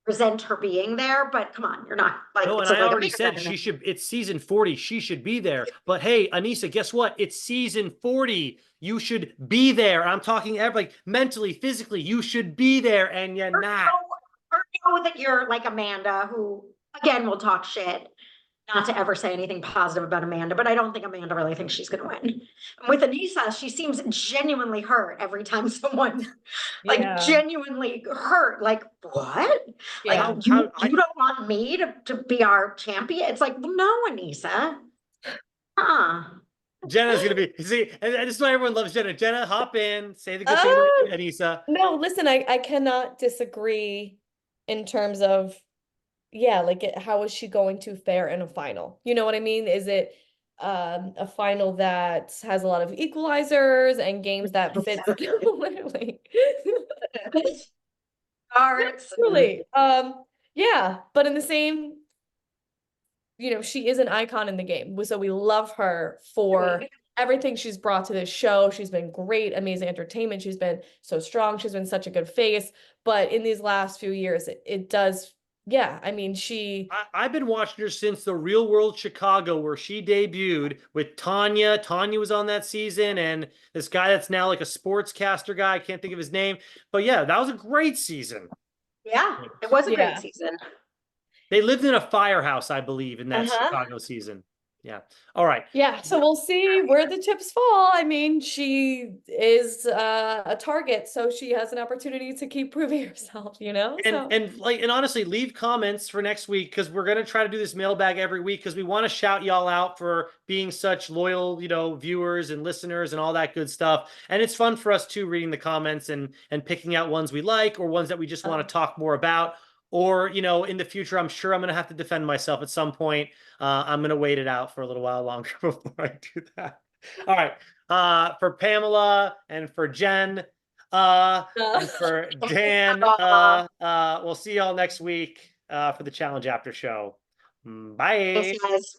resent her being there, but come on, you're not like. No, and I already said she should. It's season 40. She should be there. But hey, Anissa, guess what? It's season 40. You should be there. I'm talking like mentally, physically. You should be there, and you're not. Or know that you're like Amanda, who again will talk shit. Not to ever say anything positive about Amanda, but I don't think Amanda really thinks she's going to win. With Anissa, she seems genuinely hurt every time someone genuinely hurt. Like, what? Yeah. Like, you don't want me to be our champion? It's like, well, no, Anissa. Jenna's going to be, see, and this is why everyone loves Jenna. Jenna, hop in, say the good thing to Anissa. No, listen, I cannot disagree in terms of, like how is she going to fare in a final? You know what I mean? Is it a final that has a lot of equalizers and games that fit literally? Truly. Yeah, but in the same, she is an icon in the game. So we love her for everything she's brought to this show. She's been great, amazing entertainment. She's been so strong. She's been such a good face. But in these last few years, it does. Yeah, I mean, I've been watching her since the Real World Chicago, where she debuted with Tanya. Tanya was on that season, and this guy that's now like a sportscaster guy. I can't think of his name. But yeah, that was a great season. Yeah, it was a great season. They lived in a firehouse, I believe, in that Chicago season. Yeah. All right. Yeah, so we'll see where the chips fall. I mean, she is a target, so she has an opportunity to keep proving herself, you know? So And honestly, leave comments for next week, because we're gonna try to do this mailbag every week, because we want to shout y'all out for being such loyal, viewers and listeners and all that good stuff. And it's fun for us too, reading the comments and picking out ones we like, or ones that we just want to talk more about. Or, in the future, I'm sure I'm gonna have to defend myself at some point. I'm gonna wait it out for a little while longer before I do that. All right. For Pamela and for Jen, and for Dan, we'll see y'all next week for the Challenge After Show. Thanks, Bye. guys.